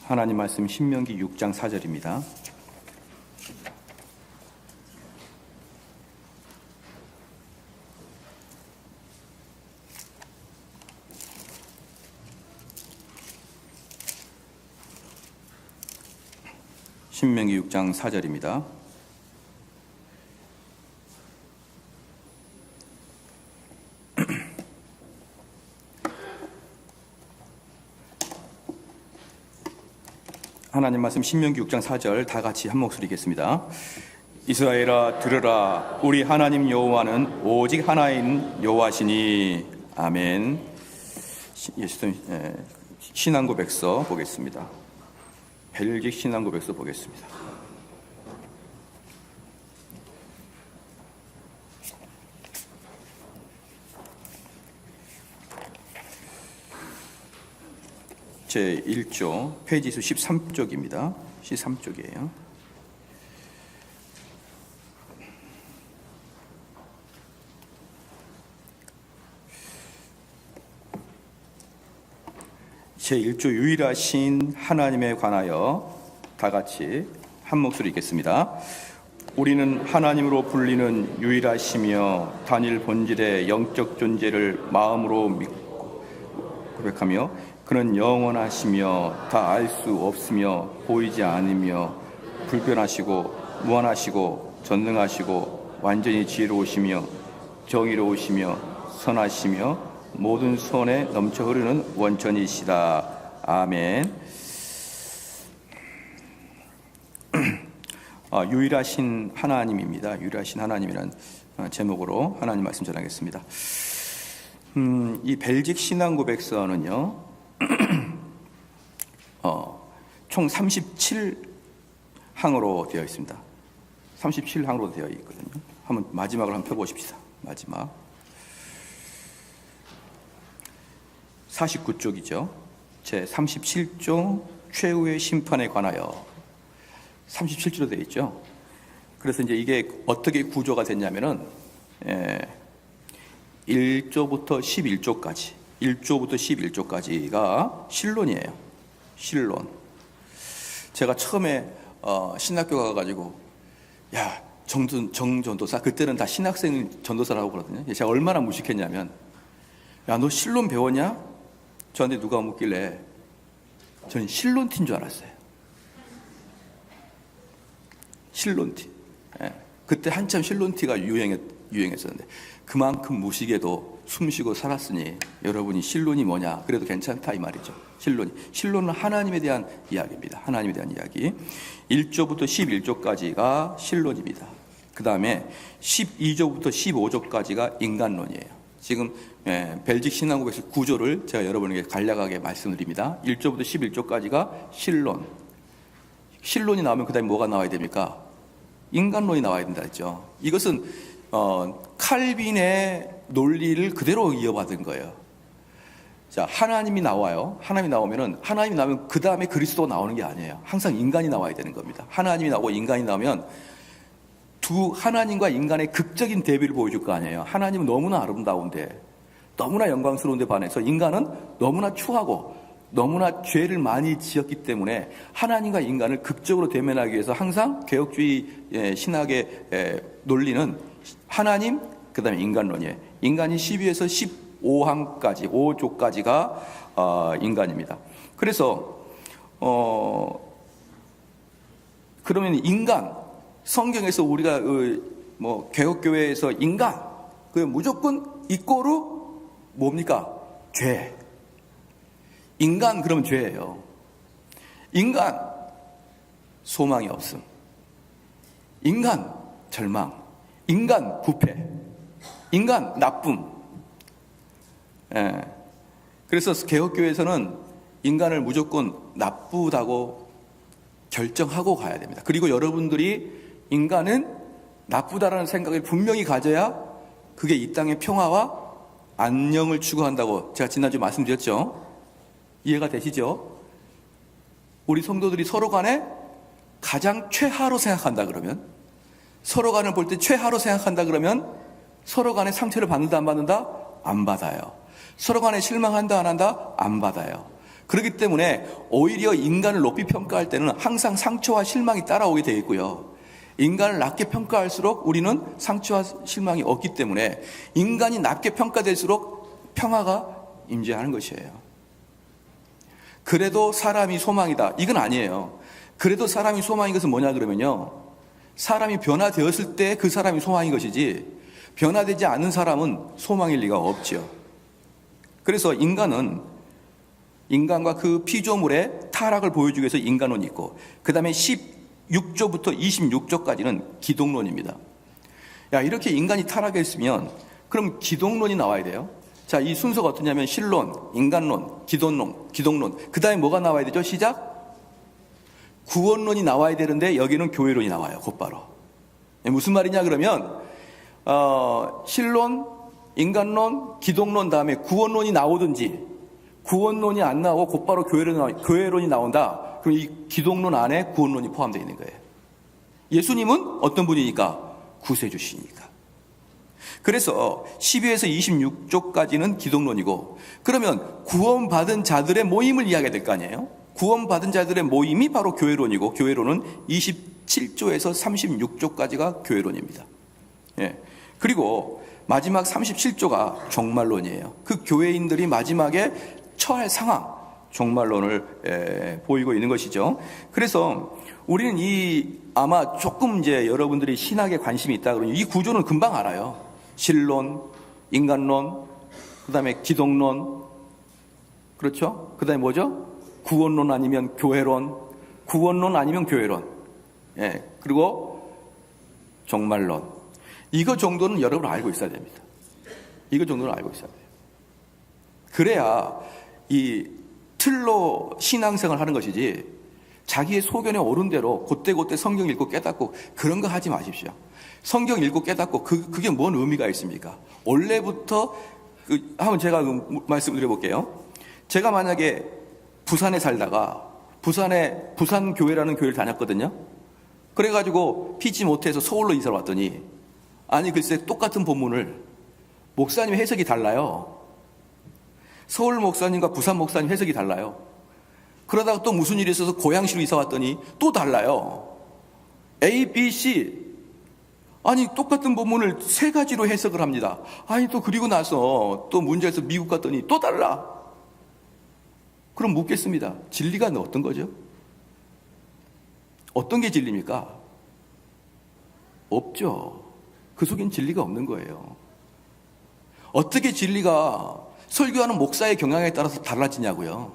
하나님 말씀 신명기 6장 4절입니다. 신명기 6장 4절입니다. 하나님 말씀 신명기 6장 4절 다 같이 한 목소리 읽겠습니다. 이스라엘아 들으라, 우리 하나님 여호와는 오직 하나인 여호와시니. 아멘. 신앙고백서 보겠습니다. 벨직 신앙고백서 보겠습니다. 제 1조 페이지 수 13쪽입니다. 13쪽이에요. 제 1조 유일하신 하나님에 관하여 다 같이 한 목소리 읽겠습니다. 우리는 하나님으로 불리는 유일하시며 단일 본질의 영적 존재를 마음으로 믿고 고백하며 그는 영원하시며 다 알 수 없으며 보이지 않으며 불변하시고 무한하시고 전능하시고 완전히 지혜로우시며 정의로우시며 선하시며 모든 선에 넘쳐 흐르는 원천이시다. 아멘. 유일하신 하나님입니다. 유일하신 하나님이라는 제목으로 하나님 말씀 전하겠습니다. 이 벨직 신앙고백서는요, 총 37항으로 되어 있습니다. 37항으로 되어 있거든요. 한번 마지막을 한번 펴보십시다. 마지막 49쪽이죠. 제 37조 최후의 심판에 관하여 37조로 되어 있죠. 그래서 이제 이게 어떻게 구조가 됐냐면은 1조부터 11조까지 1조부터 11조까지가 신론이에요. 신론. 제가 처음에 신학교 가가지고 야 정전도사, 그때는 다 신학생 전도사라고 그러거든요. 제가 얼마나 무식했냐면, 야 너 신론 배웠냐? 저한테 누가 묻길래 저는 신론티인 줄 알았어요. 신론티. 그때 한참 신론티가 유행했었는데 그만큼 무식에도 숨쉬고 살았으니 여러분이 신론이 뭐냐 그래도 괜찮다 이 말이죠. 신론은 하나님에 대한 이야기입니다. 하나님에 대한 이야기. 1조부터 11조까지가 신론입니다. 그 다음에 12조부터 15조까지가 인간론이에요. 지금 벨직 신앙고백서 구조를 제가 여러분에게 간략하게 말씀드립니다. 1조부터 11조까지가 신론. 신론이 나오면 그 다음에 뭐가 나와야 됩니까? 인간론이 나와야 된다 했죠. 이것은 칼빈의 논리를 그대로 이어받은 거예요. 자, 하나님이 나와요. 하나님이 나오면 그 다음에 그리스도가 나오는 게 아니에요. 항상 인간이 나와야 되는 겁니다. 하나님이 나오고 인간이 나오면 두 하나님과 인간의 극적인 대비를 보여줄 거 아니에요. 하나님은 너무나 아름다운데, 너무나 영광스러운데 반해서 인간은 너무나 추하고 너무나 죄를 많이 지었기 때문에 하나님과 인간을 극적으로 대면하기 위해서 항상 개혁주의 신학의 논리는 하나님, 그 다음에 인간론이에요. 인간이 12에서 15항까지, 5조까지가 인간입니다. 그래서 그러면 인간, 성경에서 우리가 개혁교회에서 인간, 그 무조건 이꼬르 뭡니까? 죄. 인간 그러면 죄예요. 인간 소망이 없음. 인간 절망. 인간 부패. 인간 나쁨. 그래서 개혁교회에서는 인간을 무조건 나쁘다고 결정하고 가야 됩니다. 그리고 여러분들이 인간은 나쁘다라는 생각을 분명히 가져야 그게 이 땅의 평화와 안녕을 추구한다고 제가 지난주에 말씀드렸죠. 이해가 되시죠? 우리 성도들이 서로 간에 가장 최하로 생각한다 그러면, 서로 간을 볼 때 최하로 생각한다 그러면 서로 간에 상처를 받는다 안 받는다? 안 받아요. 서로 간에 실망한다 안 한다? 안 받아요. 그렇기 때문에 오히려 인간을 높이 평가할 때는 항상 상처와 실망이 따라오게 되어 있고요. 인간을 낮게 평가할수록 우리는 상처와 실망이 없기 때문에 인간이 낮게 평가될수록 평화가 임재하는 것이에요. 그래도 사람이 소망이다. 이건 아니에요. 그래도 사람이 소망인 것은 뭐냐 그러면요. 사람이 변화되었을 때 그 사람이 소망인 것이지 변화되지 않는 사람은 소망일 리가 없죠. 그래서 인간과 그 피조물의 타락을 보여주기 위해서 인간론이 있고 그 다음에 16조부터 26조까지는 기독론입니다. 야, 이렇게 인간이 타락했으면 그럼 기독론이 나와야 돼요. 자, 이 순서가 어떠냐면 신론, 인간론, 기독론. 그 다음에 뭐가 나와야 되죠? 시작? 구원론이 나와야 되는데 여기는 교회론이 나와요. 곧바로. 무슨 말이냐 그러면 신론, 인간론, 기독론 다음에 구원론이 나오든지 구원론이 안 나오고 곧바로 교회론이 나온다. 그럼 이 기독론 안에 구원론이 포함되어 있는 거예요. 예수님은 어떤 분이니까? 구세주시니까. 그래서 12에서 26조까지는 기독론이고 그러면 구원받은 자들의 모임을 이야기해야 될 거 아니에요? 구원받은 자들의 모임이 바로 교회론이고 교회론은 27조에서 36조까지가 교회론입니다. 예. 그리고 마지막 37조가 종말론이에요. 그 교회인들이 마지막에 처할 상황, 종말론을 보이고 있는 것이죠. 그래서 우리는 아마 조금 이제 여러분들이 신학에 관심이 있다 그러면 이 구조는 금방 알아요. 신론, 인간론, 그 다음에 기독론, 그렇죠? 그 다음에 뭐죠? 구원론 아니면 교회론, 구원론 아니면 교회론, 예, 그리고 종말론. 이거 정도는 여러분 알고 있어야 됩니다. 이거 정도는 알고 있어야 돼요. 그래야 이 틀로 신앙생활을 하는 것이지 자기의 소견에 오른 대로 그때그때 성경 읽고 깨닫고 그런 거 하지 마십시오. 성경 읽고 깨닫고 그게 뭔 의미가 있습니까? 원래부터 한번 제가 말씀드려 볼게요. 제가 만약에 부산에 살다가 부산 교회라는 교회를 다녔거든요. 그래가지고 피치 못해서 서울로 이사를 왔더니 아니 글쎄 똑같은 본문을 목사님 해석이 달라요. 서울 목사님과 부산 목사님 해석이 달라요. 그러다가 또 무슨 일이 있어서 고양시로 이사 왔더니 또 달라요. A, B, C. 아니 똑같은 본문을 세 가지로 해석을 합니다. 아니 또 그리고 나서 또 문제에서 미국 갔더니 또 달라. 그럼 묻겠습니다. 진리가 어떤 거죠? 어떤 게 진리입니까? 없죠. 그 속엔 진리가 없는 거예요. 어떻게 진리가 설교하는 목사의 경향에 따라서 달라지냐고요.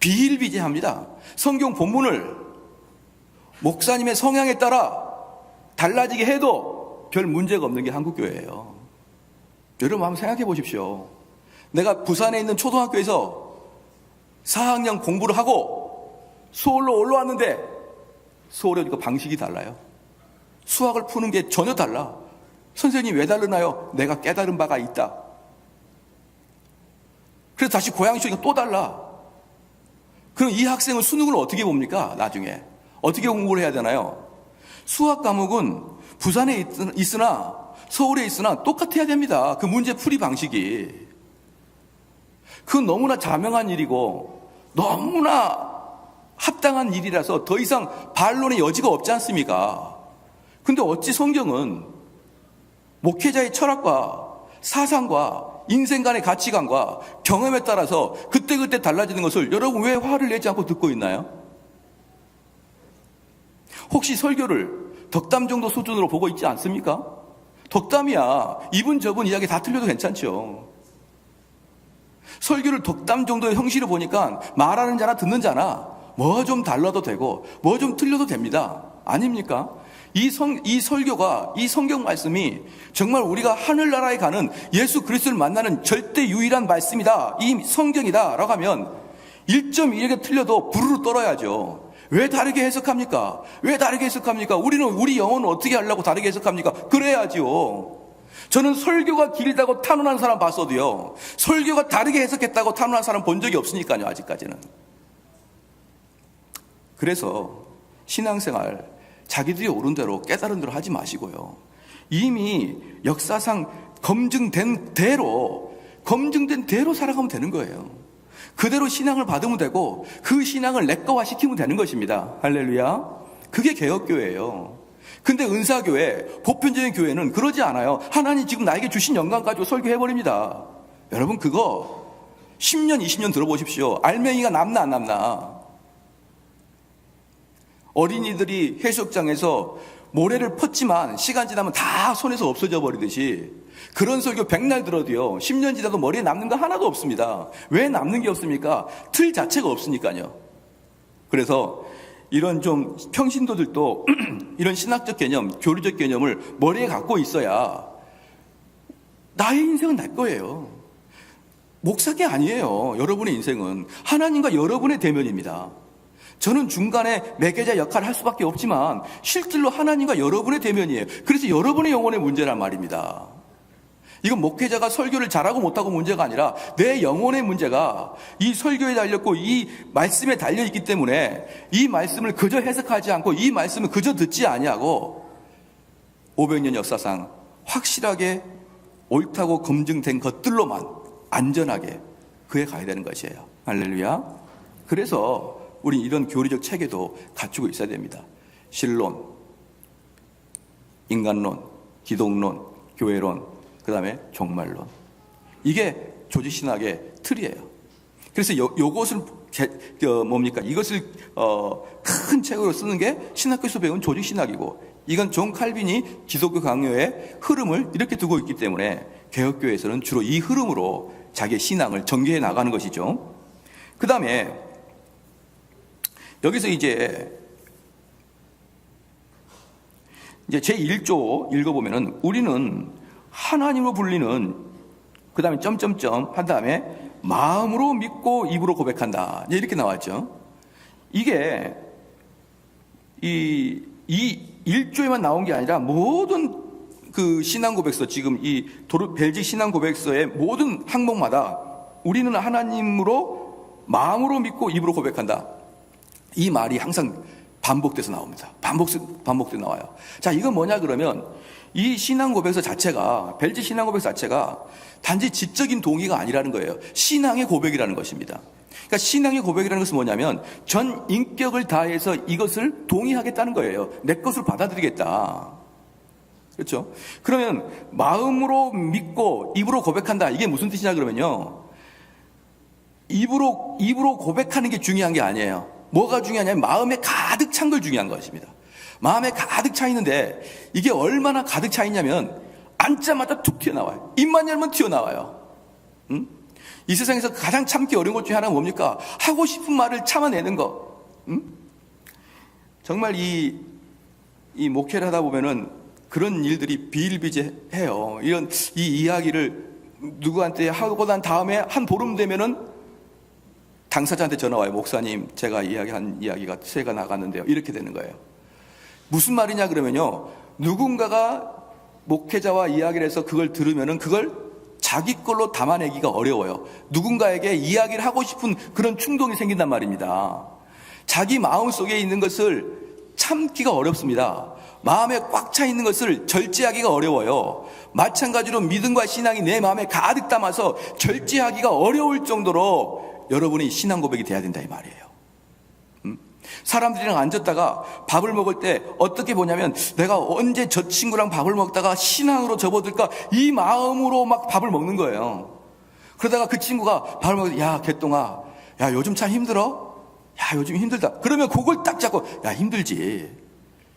비일비재합니다. 성경 본문을 목사님의 성향에 따라 달라지게 해도 별 문제가 없는 게 한국교회예요. 여러분 한번 생각해 보십시오. 내가 부산에 있는 초등학교에서 4학년 공부를 하고 서울로 올라왔는데 서울에 오니까 방식이 달라요. 수학을 푸는 게 전혀 달라. 선생님 왜 다르나요? 내가 깨달은 바가 있다. 그래서 다시 고양시 오니까 또 달라. 그럼 이 학생은 수능을 어떻게 봅니까? 나중에 어떻게 공부를 해야 되나요? 수학 과목은 부산에 있으나 서울에 있으나 똑같아야 됩니다. 그 문제 풀이 방식이. 그건 너무나 자명한 일이고 너무나 합당한 일이라서 더 이상 반론의 여지가 없지 않습니까? 근데 어찌 성경은 목회자의 철학과 사상과 인생관의 가치관과 경험에 따라서 그때그때 달라지는 것을 여러분 왜 화를 내지 않고 듣고 있나요? 혹시 설교를 덕담 정도 수준으로 보고 있지 않습니까? 덕담이야. 이분 저분 이야기 다 틀려도 괜찮죠. 설교를 덕담 정도의 형식으로 보니까 말하는 자나 듣는 자나 뭐 좀 달라도 되고 뭐 좀 틀려도 됩니다. 아닙니까? 이 설교가, 이 성경 말씀이 정말 우리가 하늘나라에 가는 예수 그리스도를 만나는 절대 유일한 말씀이다. 이 성경이다. 라고 하면 1.1개 틀려도 부르르 떨어야죠. 왜 다르게 해석합니까? 왜 다르게 해석합니까? 우리 영혼은 어떻게 하려고 다르게 해석합니까? 그래야지요. 저는 설교가 길다고 탄원하는 사람 봤어도요. 설교가 다르게 해석했다고 탄원하는 사람 본 적이 없으니까요. 아직까지는. 그래서 신앙생활 자기들이 옳은 대로 깨달은 대로 하지 마시고요. 이미 역사상 검증된 대로 살아가면 되는 거예요. 그대로 신앙을 받으면 되고 그 신앙을 내 거화 시키면 되는 것입니다. 할렐루야. 그게 개혁교회예요. 근데 은사교회, 보편적인 교회는 그러지 않아요. 하나님 지금 나에게 주신 영광 가지고 설교해버립니다. 여러분 그거 10년, 20년 들어보십시오. 알맹이가 남나 안 남나. 어린이들이 해수욕장에서 모래를 펐지만 시간 지나면 다 손에서 없어져 버리듯이 그런 설교 100날 들어도요 10년 지나도 머리에 남는 거 하나도 없습니다. 왜 남는 게 없습니까? 틀 자체가 없으니까요. 그래서 이런 좀 평신도들도 이런 신학적 개념, 교리적 개념을 머리에 갖고 있어야 나의 인생은 내 거예요. 목사게 아니에요. 여러분의 인생은 하나님과 여러분의 대면입니다. 저는 중간에 매개자 역할을 할 수밖에 없지만 실질로 하나님과 여러분의 대면이에요. 그래서 여러분의 영혼의 문제란 말입니다. 이건 목회자가 설교를 잘하고 못하고 문제가 아니라 내 영혼의 문제가 이 설교에 달렸고 이 말씀에 달려있기 때문에 이 말씀을 그저 해석하지 않고 이 말씀을 그저 듣지 아니하고 500년 역사상 확실하게 옳다고 검증된 것들로만 안전하게 그에 가야 되는 것이에요. 할렐루야. 그래서 우리 이런 교리적 체계도 갖추고 있어야 됩니다. 신론, 인간론, 기독론, 교회론, 그 다음에 종말론. 이게 조직신학의 틀이에요. 그래서 요것을 뭡니까? 이것을 큰 책으로 쓰는 게 신학교에서 배운 조직신학이고, 이건 존 칼빈이 기독교 강요의 흐름을 이렇게 두고 있기 때문에 개혁교회에서는 주로 이 흐름으로 자기의 신앙을 전개해 나가는 것이죠. 그 다음에 여기서 이제 제1조 읽어보면은 우리는 하나님으로 불리는 그 다음에 점점점 한 다음에 마음으로 믿고 입으로 고백한다. 이렇게 나왔죠. 이게 이 1조에만 나온 게 아니라 모든 그 신앙 고백서, 지금 이 벨직 신앙 고백서의 모든 항목마다 우리는 하나님으로 마음으로 믿고 입으로 고백한다. 이 말이 항상 반복돼서 나옵니다. 반복돼서 나와요. 자, 이건 뭐냐 그러면 이 신앙 고백서 자체가, 벨직 신앙 고백서 자체가 단지 지적인 동의가 아니라는 거예요. 신앙의 고백이라는 것입니다. 그러니까 신앙의 고백이라는 것은 뭐냐면 전 인격을 다해서 이것을 동의하겠다는 거예요. 내 것을 받아들이겠다. 그렇죠? 그러면 마음으로 믿고 입으로 고백한다. 이게 무슨 뜻이냐 그러면요. 입으로 고백하는 게 중요한 게 아니에요. 뭐가 중요하냐면 마음에 가득 찬 걸 중요한 것입니다. 마음에 가득 차 있는데 이게 얼마나 가득 차 있냐면 앉자마자 툭 튀어나와요. 입만 열면 튀어나와요. 응? 이 세상에서 가장 참기 어려운 것 중에 하나가 뭡니까? 하고 싶은 말을 참아내는 거. 응? 정말 이 목회를 하다 보면은 그런 일들이 비일비재해요. 이 이야기를 누구한테 하고 난 다음에 한 보름 되면은 당사자한테 전화 와요. 목사님, 제가 이야기한 이야기가 새가 나갔는데요. 이렇게 되는 거예요. 무슨 말이냐 그러면요. 누군가가 목회자와 이야기를 해서 그걸 들으면은 그걸 자기 걸로 담아내기가 어려워요. 누군가에게 이야기를 하고 싶은 그런 충동이 생긴단 말입니다. 자기 마음 속에 있는 것을 참기가 어렵습니다. 마음에 꽉 차 있는 것을 절제하기가 어려워요. 마찬가지로 믿음과 신앙이 내 마음에 가득 담아서 절제하기가 어려울 정도로 여러분이 신앙 고백이 돼야 된다 이 말이에요. 사람들이랑 앉았다가 밥을 먹을 때 어떻게 보냐면 내가 언제 저 친구랑 밥을 먹다가 신앙으로 접어들까 이 마음으로 막 밥을 먹는 거예요. 그러다가 그 친구가 밥을 먹을 때 야 개똥아, 야 요즘 참 힘들어? 야 요즘 힘들다. 그러면 그걸 딱 잡고 야 힘들지.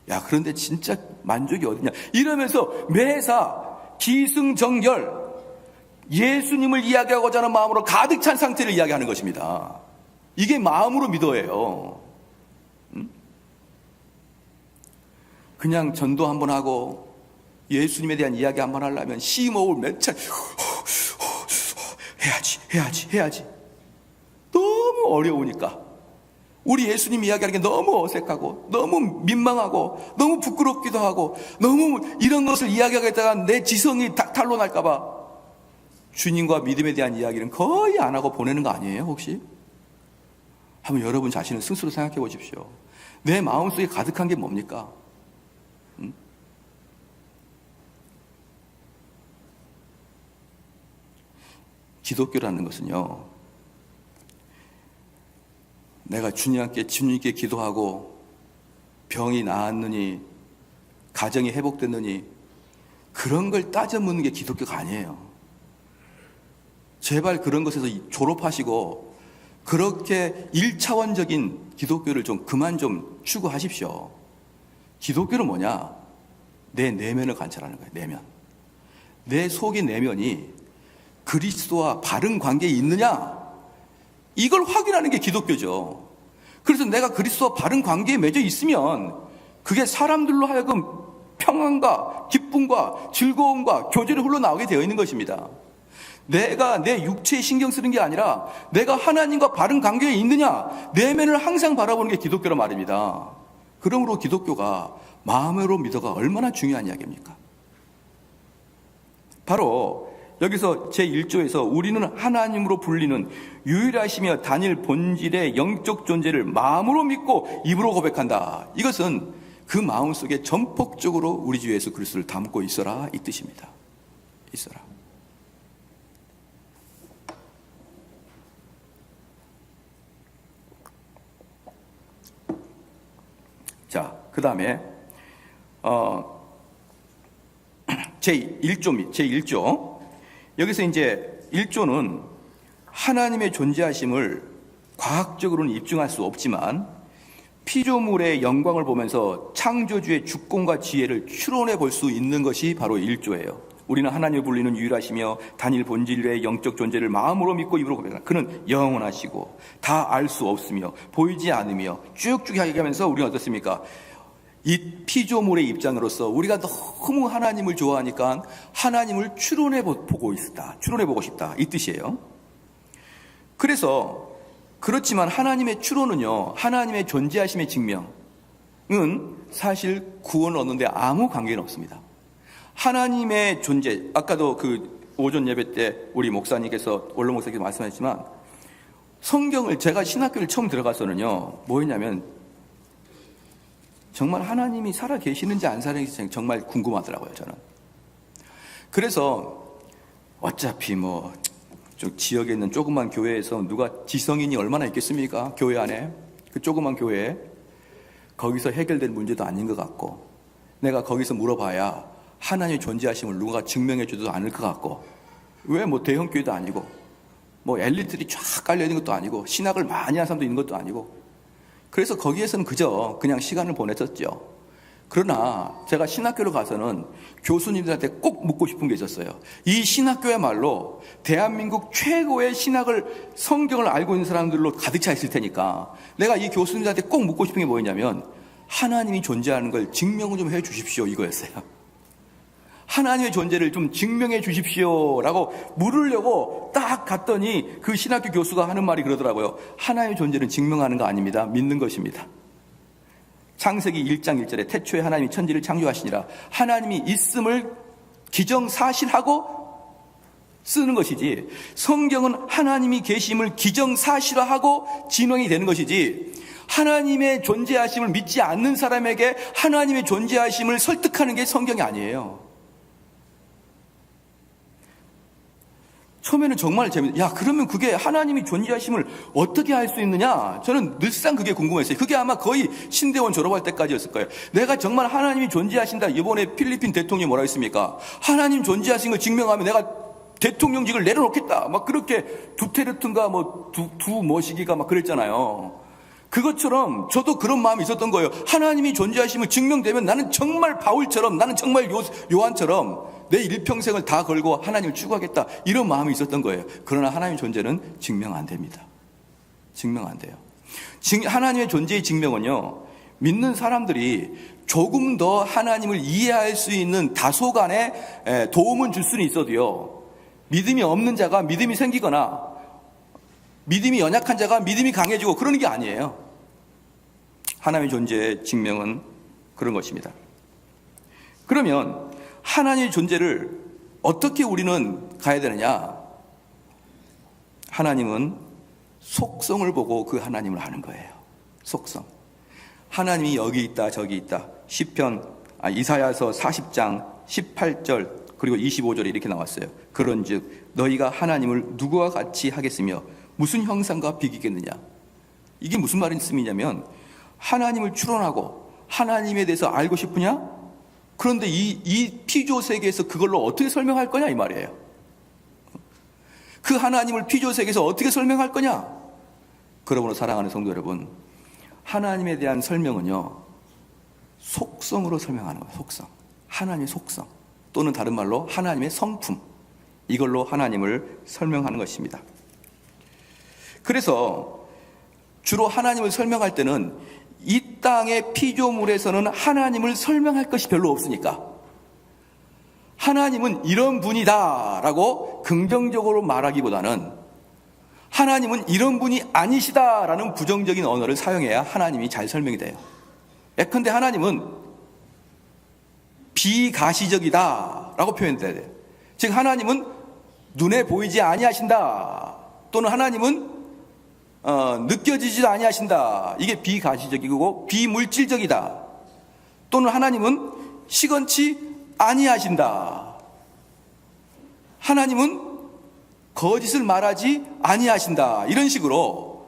야 그런데 진짜 만족이 어디냐 이러면서 매사 기승전결 예수님을 이야기하고자 하는 마음으로 가득 찬 상태를 이야기하는 것입니다. 이게 마음으로 믿어예요. 그냥 전도 한번 하고 예수님에 대한 이야기 한번 하려면 심호흡을 몇 차례 해야지 너무 어려우니까 우리 예수님 이야기하는 게 너무 어색하고 너무 민망하고 너무 부끄럽기도 하고 너무 이런 것을 이야기하겠다가 내 지성이 탄로날까 봐 주님과 믿음에 대한 이야기는 거의 안 하고 보내는 거 아니에요 혹시? 한번 여러분 자신을 스스로 생각해 보십시오. 내 마음속에 가득한 게 뭡니까? 기독교라는 것은요 내가 주님께 기도하고 병이 나았느니, 가정이 회복됐느니, 그런 걸 따져 묻는 게 기독교가 아니에요. 제발 그런 것에서 졸업하시고 그렇게 1차원적인 기독교를 좀 그만 좀 추구하십시오. 기독교는 뭐냐? 내 내면을 관찰하는 거예요. 내면. 내 속의 내면이 그리스도와 바른 관계에 있느냐? 이걸 확인하는 게 기독교죠. 그래서 내가 그리스도와 바른 관계에 맺어 있으면 그게 사람들로 하여금 평안과 기쁨과 즐거움과 교제를 흘러나오게 되어 있는 것입니다. 내가 내 육체에 신경 쓰는 게 아니라 내가 하나님과 바른 관계에 있느냐, 내면을 항상 바라보는 게 기독교란 말입니다. 그러므로 기독교가 마음으로 믿어가 얼마나 중요한 이야기입니까? 바로 여기서 제1조에서 우리는 하나님으로 불리는 유일하시며 단일 본질의 영적 존재를 마음으로 믿고 입으로 고백한다. 이것은 그 마음속에 전폭적으로 우리 주 예수 그리스도를 담고 있어라, 이 뜻입니다. 있어라. 자, 그 다음에 제1조 여기서 이제 1조는 하나님의 존재하심을 과학적으로는 입증할 수 없지만 피조물의 영광을 보면서 창조주의 주권과 지혜를 추론해 볼 수 있는 것이 바로 1조예요. 우리는 하나님을 불리는 유일하시며 단일 본질의 영적 존재를 마음으로 믿고 입으로 고백한다. 그는 영원하시고 다 알 수 없으며 보이지 않으며 쭉쭉 이야기하면서 우리는 어떻습니까? 이 피조물의 입장으로서 우리가 너무 하나님을 좋아하니까 하나님을 추론해보고 싶다, 이 뜻이에요. 그래서 그렇지만 하나님의 추론은요, 하나님의 존재하심의 증명은 사실 구원을 얻는데 아무 관계는 없습니다. 하나님의 존재, 아까도 그 오전 예배 때 우리 목사님께서, 원로 목사님께서 말씀하셨지만, 성경을, 제가 신학교를 처음 들어가서는요, 뭐였냐면 정말 하나님이 살아 계시는지 안 살아 계시는지 정말 궁금하더라고요, 저는. 그래서 어차피 좀 지역에 있는 조그만 교회에서 누가 지성인이 얼마나 있겠습니까? 교회 안에. 그 조그만 교회에. 거기서 해결될 문제도 아닌 것 같고, 내가 거기서 물어봐야 하나님의 존재하심을 누가 증명해 주지도 않을 것 같고, 왜 대형 교회도 아니고, 엘리트들이 쫙 깔려있는 것도 아니고, 신학을 많이 한 사람도 있는 것도 아니고, 그래서 거기에서는 그냥 시간을 보냈었죠. 그러나 제가 신학교로 가서는 교수님들한테 꼭 묻고 싶은 게 있었어요. 이 신학교야말로 대한민국 최고의 성경을 알고 있는 사람들로 가득 차 있을 테니까 내가 이 교수님들한테 꼭 묻고 싶은 게 뭐였냐면, 하나님이 존재하는 걸 증명을 좀 해 주십시오, 이거였어요. 하나님의 존재를 좀 증명해 주십시오라고 물으려고 딱 갔더니 그 신학교 교수가 하는 말이 그러더라고요. 하나님의 존재는 증명하는 거 아닙니다. 믿는 것입니다. 창세기 1장 1절에 태초에 하나님이 천지를 창조하시니라. 하나님이 있음을 기정사실하고 쓰는 것이지, 성경은 하나님이 계심을 기정사실화하고 진행이 되는 것이지, 하나님의 존재하심을 믿지 않는 사람에게 하나님의 존재하심을 설득하는 게 성경이 아니에요. 처음에는 정말 그러면 그게 하나님이 존재하심을 어떻게 할 수 있느냐? 저는 늘상 그게 궁금했어요. 그게 아마 거의 신대원 졸업할 때까지였을 거예요. 내가 정말 하나님이 존재하신다. 이번에 필리핀 대통령이 뭐라 했습니까? 하나님 존재하신 걸 증명하면 내가 대통령직을 내려놓겠다. 그렇게 두테르트인가 두 머시기가 그랬잖아요. 그것처럼 저도 그런 마음이 있었던 거예요. 하나님이 존재하심을 증명되면 나는 정말 바울처럼, 나는 정말 요한처럼 내 일평생을 다 걸고 하나님을 추구하겠다, 이런 마음이 있었던 거예요. 그러나 하나님의 존재는 증명 안 됩니다. 증명 안 돼요. 하나님의 존재의 증명은요, 믿는 사람들이 조금 더 하나님을 이해할 수 있는 다소간의 도움은 줄 수는 있어도요, 믿음이 없는 자가 믿음이 생기거나 믿음이 연약한 자가 믿음이 강해지고 그러는 게 아니에요. 하나님의 존재의 증명은 그런 것입니다. 그러면 하나님의 존재를 어떻게 우리는 가야 되느냐? 하나님은 속성을 보고 그 하나님을 아는 거예요. 속성. 하나님이 여기 있다 저기 있다. 이사야서 40장 18절 그리고 25절에 이렇게 나왔어요. 그런즉 너희가 하나님을 누구와 같이 하겠으며 무슨 형상과 비기겠느냐? 이게 무슨 말씀이냐면 하나님을 추론하고 하나님에 대해서 알고 싶으냐? 그런데 이 피조 세계에서 그걸로 어떻게 설명할 거냐 이 말이에요. 그 하나님을 피조 세계에서 어떻게 설명할 거냐? 그러므로 사랑하는 성도 여러분, 하나님에 대한 설명은요, 속성으로 설명하는 거예요. 속성. 하나님의 속성. 또는 다른 말로 하나님의 성품. 이걸로 하나님을 설명하는 것입니다. 그래서 주로 하나님을 설명할 때는 이 땅의 피조물에서는 하나님을 설명할 것이 별로 없으니까 하나님은 이런 분이다 라고 긍정적으로 말하기보다는 하나님은 이런 분이 아니시다 라는 부정적인 언어를 사용해야 하나님이 잘 설명이 돼요. 예컨대 하나님은 비가시적이다 라고 표현돼야 돼요. 즉 하나님은 눈에 보이지 아니하신다, 또는 하나님은 느껴지지도 아니하신다. 이게 비가시적이고 비물질적이다. 또는 하나님은 시건치 아니하신다. 하나님은 거짓을 말하지 아니하신다. 이런 식으로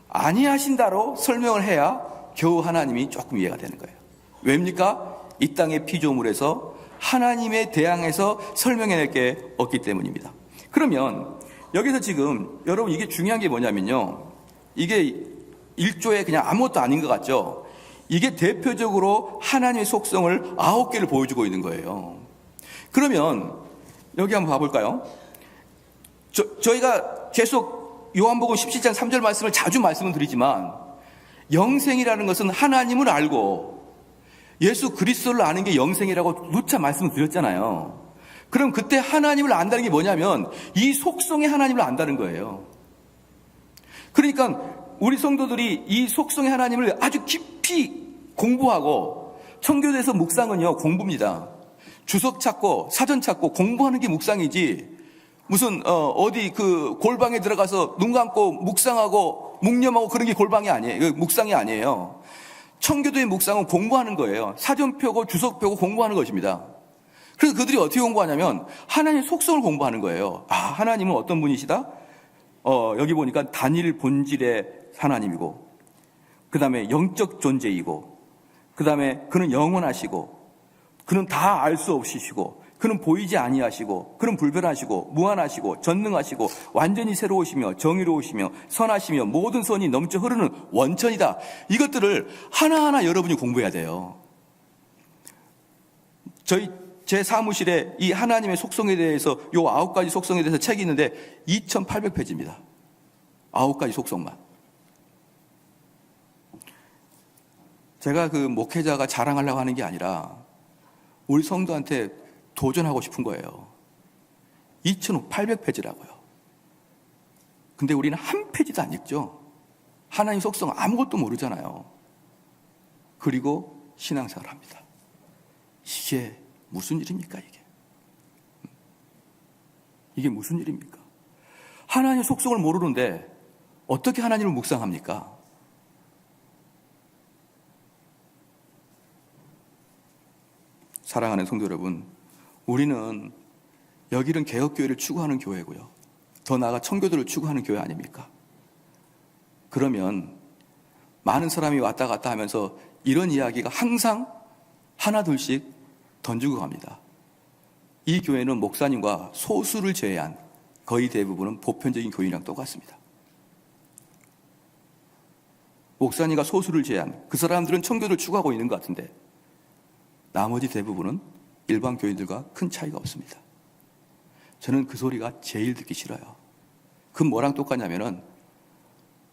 아니하신다로 설명을 해야 겨우 하나님이 조금 이해가 되는 거예요. 왜입니까? 이 땅의 피조물에서 하나님에 대항해서 설명해낼 게 없기 때문입니다. 그러면 여기서 지금 여러분 이게 중요한 게 뭐냐면요, 이게 1조에 그냥 아무것도 아닌 것 같죠? 이게 대표적으로 하나님의 속성을 9개를 보여주고 있는 거예요. 그러면 여기 한번 봐볼까요? 저희가 계속 요한복음 17장 3절 말씀을 자주 말씀을 드리지만, 영생이라는 것은 하나님을 알고 예수 그리스도를 아는 게 영생이라고 누차 말씀을 드렸잖아요. 그럼 그때 하나님을 안다는 게 뭐냐면 이 속성의 하나님을 안다는 거예요. 그러니까 우리 성도들이 이 속성의 하나님을 아주 깊이 공부하고, 청교도에서 묵상은요 공부입니다. 주석 찾고 사전 찾고 공부하는 게 묵상이지, 무슨 어디 그 골방에 들어가서 눈 감고 묵상하고 묵념하고 그런 게 골방이 아니에요. 묵상이 아니에요. 청교도의 묵상은 공부하는 거예요. 사전 펴고 주석 펴고 공부하는 것입니다. 그래서 그들이 어떻게 공부하냐면 하나님의 속성을 공부하는 거예요. 아, 하나님은 어떤 분이시다? 여기 보니까 단일 본질의 하나님이고, 그 다음에 영적 존재이고, 그 다음에 그는 영원하시고, 그는 다 알 수 없으시고, 그는 보이지 아니하시고, 그는 불변하시고, 무한하시고, 전능하시고, 완전히 새로우시며 정의로우시며 선하시며 모든 선이 넘쳐 흐르는 원천이다. 이것들을 하나하나 여러분이 공부해야 돼요. 제 사무실에 이 하나님의 속성에 대해서 요 9가지 속성에 대해서 책이 있는데 2800페이지입니다. 9가지 속성만. 제가 그 목회자가 자랑하려고 하는 게 아니라 우리 성도한테 도전하고 싶은 거예요. 2800페이지라고요. 근데 우리는 한 페이지도 안 읽죠. 하나님 속성 아무것도 모르잖아요. 그리고 신앙생활을 합니다. 이게 무슨 일입니까 이게? 이게 무슨 일입니까? 하나님의 속성을 모르는데 어떻게 하나님을 묵상합니까? 사랑하는 성도 여러분, 우리는 여기는 개혁교회를 추구하는 교회고요, 더 나아가 청교도를 추구하는 교회 아닙니까? 그러면 많은 사람이 왔다 갔다 하면서 이런 이야기가 항상 하나 둘씩 던지고 갑니다. 이 교회는 목사님과 소수를 제외한 거의 대부분은 보편적인 교인이랑 똑같습니다. 목사님과 소수를 제외한 그 사람들은 청교도를 추구하고 있는 것 같은데 나머지 대부분은 일반 교인들과 큰 차이가 없습니다. 저는 그 소리가 제일 듣기 싫어요. 그 뭐랑 똑같냐면은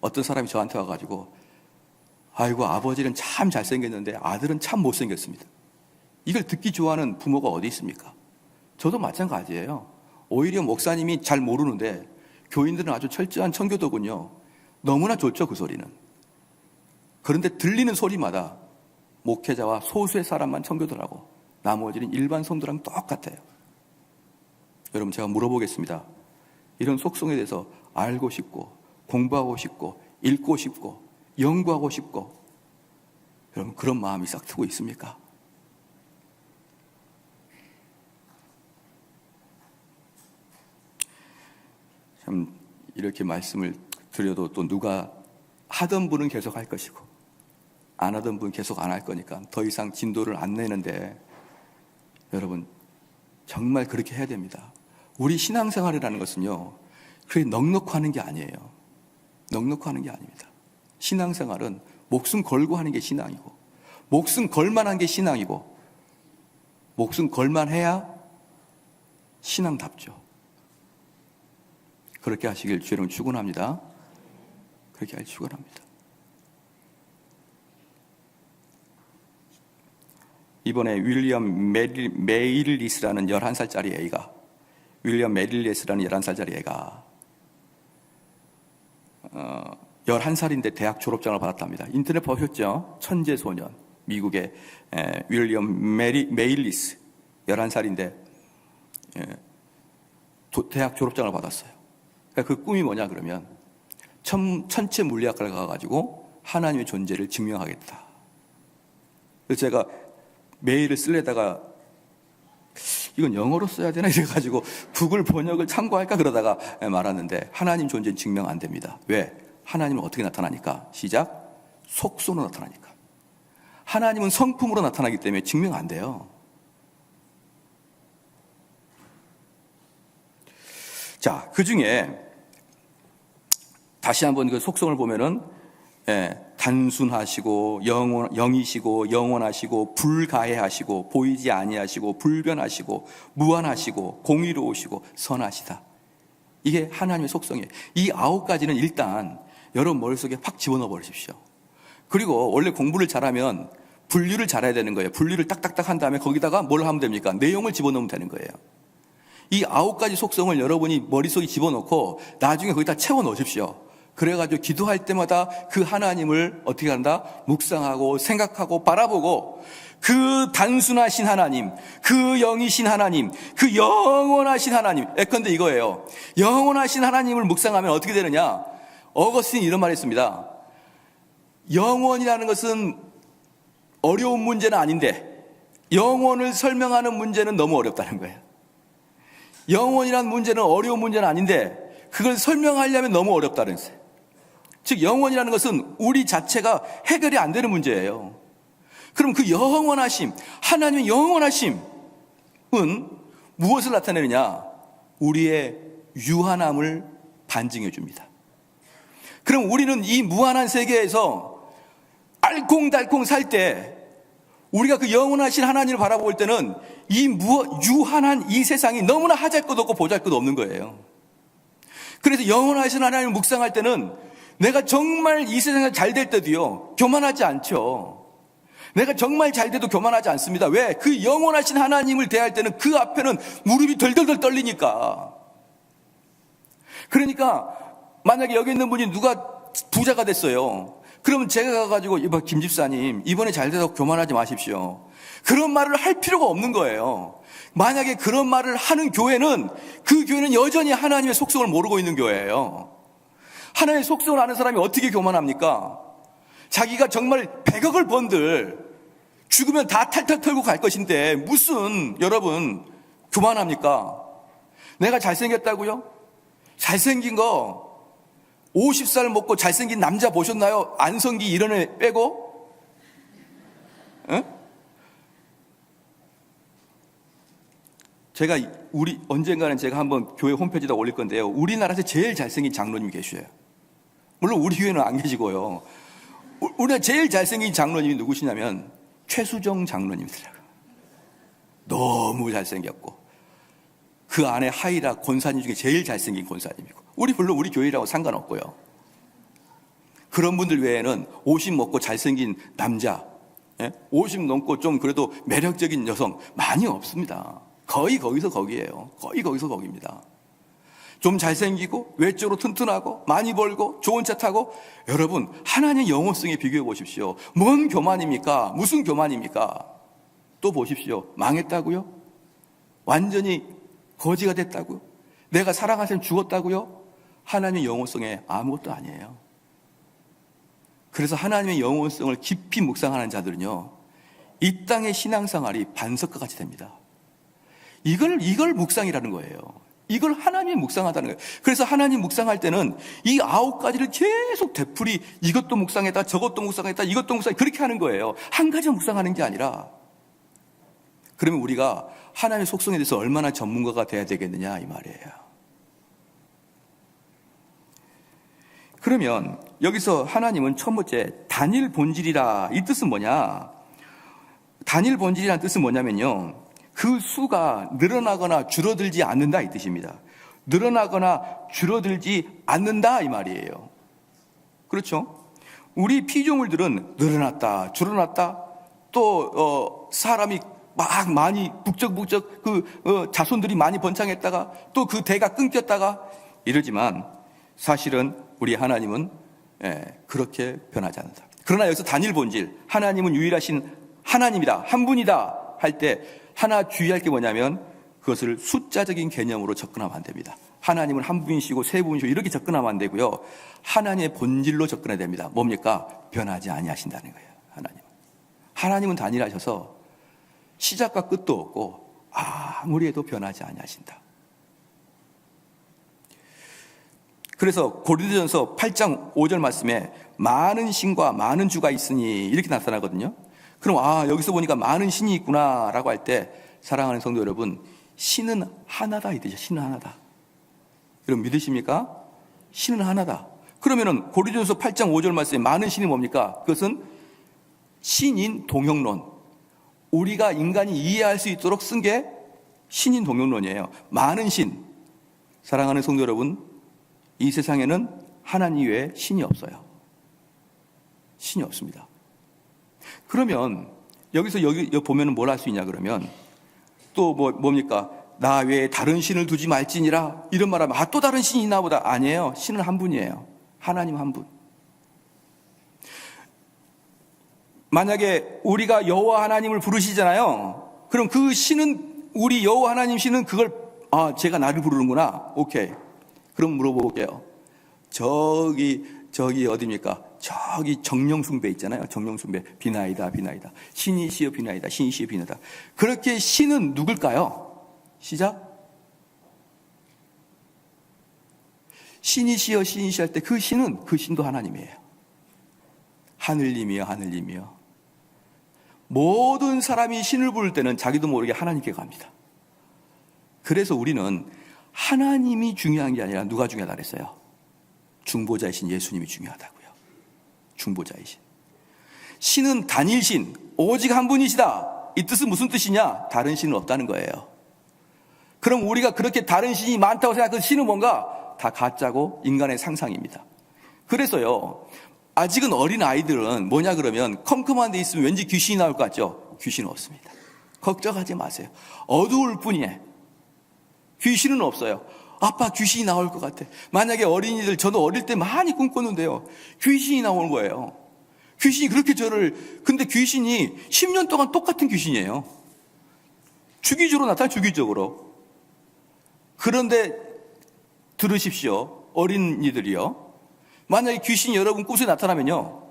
어떤 사람이 저한테 와가지고 아이고 아버지는 참 잘생겼는데 아들은 참 못생겼습니다. 이걸 듣기 좋아하는 부모가 어디 있습니까? 저도 마찬가지예요. 오히려 목사님이 잘 모르는데 교인들은 아주 철저한 청교도군요. 너무나 좋죠, 그 소리는. 그런데 들리는 소리마다 목회자와 소수의 사람만 청교도라고, 나머지는 일반 성도랑 똑같아요. 여러분, 제가 물어보겠습니다. 이런 속성에 대해서 알고 싶고 공부하고 싶고 읽고 싶고 연구하고 싶고, 여러분 그런 마음이 싹 트고 있습니까? 참 이렇게 말씀을 드려도 또 누가 하던 분은 계속 할 것이고 안 하던 분은 계속 안 할 거니까 더 이상 진도를 안 내는데, 여러분 정말 그렇게 해야 됩니다. 우리 신앙생활이라는 것은요, 그렇게 넉넉히 하는 게 아니에요. 넉넉히 하는 게 아닙니다. 신앙생활은 목숨 걸고 하는 게 신앙이고, 목숨 걸만한 게 신앙이고, 목숨 걸만해야 신앙답죠. 그렇게 하시길 주의 이름으로 축원합니다. 그렇게 하길 축원합니다. 이번에 윌리엄 메일리스라는 11살짜리 애가, 윌리엄 메릴리스라는 11살짜리 애가 11살인데 대학 졸업장을 받았답니다. 인터넷 보셨죠? 천재소년, 미국의 윌리엄 메일리스 11살인데 대학 졸업장을 받았어요. 그러니까 그 꿈이 뭐냐 그러면 천체 물리학과를 가가지고 하나님의 존재를 증명하겠다. 그래서 제가 메일을 쓰려다가 이건 영어로 써야 되나 이래가지고 구글 번역을 참고할까 그러다가 말았는데, 하나님 존재는 증명 안 됩니다. 왜? 하나님은 어떻게 나타나니까? 시작. 속소로 나타나니까. 하나님은 성품으로 나타나기 때문에 증명 안 돼요. 자, 그 중에 다시 한번 그 속성을 보면은 단순하시고 영이시고 영원하시고 불가해하시고 보이지 아니하시고 불변하시고 무한하시고 공의로우시고 선하시다. 이게 하나님의 속성이에요. 이 9가지는 일단 여러분 머릿속에 확 집어넣어 버리십시오. 그리고 원래 공부를 잘하면 분류를 잘해야 되는 거예요. 분류를 딱딱딱 한 다음에 거기다가 뭘 하면 됩니까? 내용을 집어넣으면 되는 거예요. 이 9가지 속성을 여러분이 머릿속에 집어넣고 나중에 거기다 채워 넣으십시오. 그래가지고 기도할 때마다 그 하나님을 어떻게 한다? 묵상하고 생각하고 바라보고, 그 단순하신 하나님, 그 영이신 하나님, 그 영원하신 하나님. 예컨대 이거예요. 영원하신 하나님을 묵상하면 어떻게 되느냐? 어거스틴이 이런 말을 했습니다. 영원이라는 것은 어려운 문제는 아닌데 영원을 설명하는 문제는 너무 어렵다는 거예요. 영원이라는 문제는 어려운 문제는 아닌데 그걸 설명하려면 너무 어렵다는 거예요. 즉 영원이라는 것은 우리 자체가 해결이 안 되는 문제예요. 그럼 그 영원하심, 하나님의 영원하심은 무엇을 나타내느냐? 우리의 유한함을 반증해 줍니다. 그럼 우리는 이 무한한 세계에서 알콩달콩 살 때, 우리가 그 영원하신 하나님을 바라볼 때는 이 유한한 이 세상이 너무나 하잘것 없고 보잘것 없는 거예요. 그래서 영원하신 하나님을 묵상할 때는 내가 정말 이 세상에 잘 될 때도요, 교만하지 않죠. 내가 정말 잘 돼도 교만하지 않습니다. 왜? 그 영원하신 하나님을 대할 때는 그 앞에는 무릎이 덜덜덜 떨리니까. 그러니까 만약에 여기 있는 분이 누가 부자가 됐어요. 그러면 제가 가가지고 김 집사님 이번에 잘 돼서 교만하지 마십시오. 그런 말을 할 필요가 없는 거예요. 만약에 그런 말을 하는 교회는 그 교회는 여전히 하나님의 속성을 모르고 있는 교회예요. 하나님의 속성을 아는 사람이 어떻게 교만합니까? 자기가 정말 100억을 번들 죽으면 다 탈탈 털고 갈 것인데 무슨 여러분 교만합니까? 내가 잘생겼다고요? 잘생긴 거 50살 먹고 잘생긴 남자 보셨나요? 안성기 이런 애 빼고? 응? 제가 언젠가는 제가 한번 교회 홈페이지에다 올릴 건데요. 우리나라에서 제일 잘생긴 장로님이 계셔요. 물론 우리 교회는 안 계시고요. 우리나라 제일 잘생긴 장로님이 누구시냐면 최수정 장로님이더라고요. 너무 잘생겼고 그 안에 하이라 권사님 중에 제일 잘생긴 권사님이고, 물론 우리 교회라고 상관없고요. 그런 분들 외에는 50 먹고 잘생긴 남자, 50 넘고 좀 그래도 매력적인 여성 많이 없습니다. 거의 거기서 거기예요. 거의 거기서 거기입니다. 좀 잘생기고 외적으로 튼튼하고 많이 벌고 좋은 차 타고, 여러분 하나님의 영원성에 비교해 보십시오. 뭔 교만입니까? 무슨 교만입니까? 또 보십시오. 망했다고요? 완전히 거지가 됐다고요? 내가 사랑하는 사람이 죽었다고요? 하나님의 영원성에 아무것도 아니에요. 그래서 하나님의 영원성을 깊이 묵상하는 자들은요, 이 땅의 신앙생활이 반석과 같이 됩니다. 이걸 묵상이라는 거예요. 이걸 하나님이 묵상하다는 거예요. 그래서 하나님 묵상할 때는 이 9가지를 계속 되풀이 이것도 묵상했다, 저것도 묵상했다, 이것도 묵상했다, 그렇게 하는 거예요. 한 가지만 묵상하는 게 아니라. 그러면 우리가 하나님의 속성에 대해서 얼마나 전문가가 돼야 되겠느냐 이 말이에요. 그러면 여기서 하나님은 첫 번째 단일 본질이라, 이 뜻은 뭐냐? 단일 본질이라는 뜻은 뭐냐면요, 그 수가 늘어나거나 줄어들지 않는다 이 뜻입니다. 늘어나거나 줄어들지 않는다 이 말이에요. 그렇죠? 우리 피조물들은 늘어났다 줄어났다, 또 사람이 막 많이 북적북적 자손들이 많이 번창했다가 또 그 대가 끊겼다가 이러지만 사실은 우리 하나님은 그렇게 변하지 않는다. 그러나 여기서 단일 본질, 하나님은 유일하신 하나님이다, 한 분이다 할 때 하나 주의할 게 뭐냐면 그것을 숫자적인 개념으로 접근하면 안 됩니다. 하나님은 한 분이시고 세 분이시고 이렇게 접근하면 안 되고요. 하나님의 본질로 접근해야 됩니다. 뭡니까? 변하지 아니하신다는 거예요. 하나님은 단일하셔서 시작과 끝도 없고 아무리 해도 변하지 아니하신다. 그래서 고린도전서 8장 5절 말씀에 많은 신과 많은 주가 있으니 이렇게 나타나거든요. 그럼 여기서 보니까 많은 신이 있구나 라고 할 때 사랑하는 성도 여러분, 신은 하나다 이 뜻이죠. 신은 하나다. 여러분 믿으십니까? 신은 하나다. 그러면은 고린도전서 8장 5절 말씀에 많은 신이 뭡니까? 그것은 신인 동형론, 우리가 인간이 이해할 수 있도록 쓴 게 신인 동형론이에요. 많은 신. 사랑하는 성도 여러분, 이 세상에는 하나님 외에 신이 없어요. 신이 없습니다. 그러면 여기서 여기 보면은 뭘 할 수 있냐 그러면 또 뭡니까? 나 외에 다른 신을 두지 말지니라 이런 말하면 또 다른 신이 있나 보다. 아니에요. 신은 한 분이에요. 하나님 한 분. 만약에 우리가 여호와 하나님을 부르시잖아요. 그럼 그 신은, 우리 여호와 하나님 신은 그걸 제가 나를 부르는구나. 오케이. 그럼 물어볼게요. 저기 어디입니까? 저기 정령숭배 있잖아요. 정령숭배. 비나이다. 신이시여 비나이다. 신이시여 비나이다. 그렇게 신은 누굴까요? 시작. 신이시여 할 때 그 신도 하나님이에요. 하늘님이여. 모든 사람이 신을 부를 때는 자기도 모르게 하나님께 갑니다. 그래서 우리는 하나님이 중요한 게 아니라 누가 중요하다 그랬어요? 중보자이신 예수님이 중요하다고요. 중보자이신. 신은 단일신, 오직 한 분이시다. 이 뜻은 무슨 뜻이냐? 다른 신은 없다는 거예요. 그럼 우리가 그렇게 다른 신이 많다고 생각하는 신은 뭔가? 다 가짜고 인간의 상상입니다. 그래서요, 아직은 어린 아이들은 뭐냐 그러면 컴컴한 데 있으면 왠지 귀신이 나올 것 같죠? 귀신은 없습니다. 걱정하지 마세요. 어두울 뿐이에요. 귀신은 없어요. 아빠 귀신이 나올 것 같아. 만약에 어린이들, 저도 어릴 때 많이 꿈꿨는데요, 귀신이 나오는 거예요. 귀신이 그렇게 근데 귀신이 10년 동안 똑같은 귀신이에요. 주기적으로 나타나요. 주기적으로. 그런데 들으십시오, 어린이들이요, 만약에 귀신이 여러분 꿈속에 나타나면요,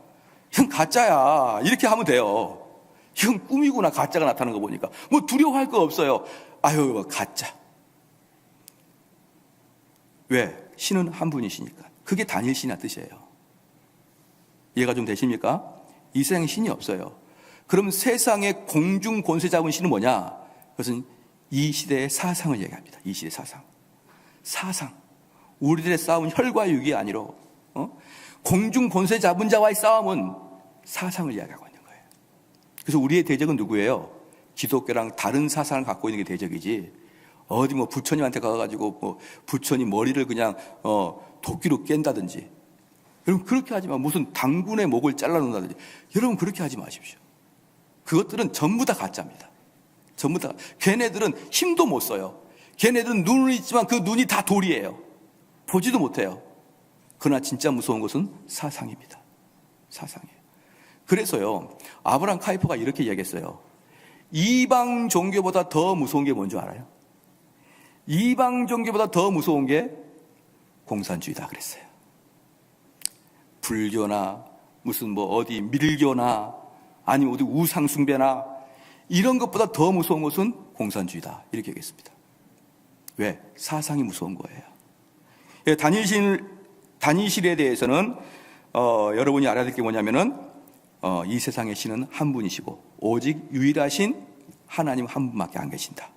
형 가짜야 이렇게 하면 돼요. 형 꿈이구나, 가짜가 나타나는 거 보니까. 뭐 두려워할 거 없어요. 아유 가짜. 왜? 신은 한 분이시니까. 그게 단일신이란 뜻이에요. 이해가 좀 되십니까? 이 세상에 신이 없어요. 그럼 세상의 공중 권세 잡은 신은 뭐냐? 그것은 이 시대의 사상을 얘기합니다. 이 시대의 사상. 우리들의 싸움은 혈과 육이 아니로 공중 권세 잡은 자와의 싸움은 사상을 이야기하고 있는 거예요. 그래서 우리의 대적은 누구예요? 기독교랑 다른 사상을 갖고 있는 게 대적이지, 어디 부처님한테 가가지고 부처님 머리를 그냥 도끼로 깬다든지, 여러분 그렇게 하지 마. 무슨 당군의 목을 잘라놓는다든지, 여러분 그렇게 하지 마십시오. 그것들은 전부 다 가짜입니다. 전부 다. 걔네들은 힘도 못 써요. 걔네들은 눈은 있지만 그 눈이 다 돌이에요. 보지도 못해요. 그러나 진짜 무서운 것은 사상입니다. 사상이에요. 그래서요, 아브라함 카이퍼가 이렇게 이야기했어요. 이방 종교보다 더 무서운 게 뭔지 알아요? 이방 종교보다 더 무서운 게 공산주의다 그랬어요. 불교나 무슨 어디 밀교나 아니면 어디 우상숭배나 이런 것보다 더 무서운 것은 공산주의다, 이렇게 얘기했습니다. 왜? 사상이 무서운 거예요. 다니엘에 대해서는 여러분이 알아야 될 게 뭐냐면은 이 세상의 신은 한 분이시고 오직 유일하신 하나님 한 분밖에 안 계신다.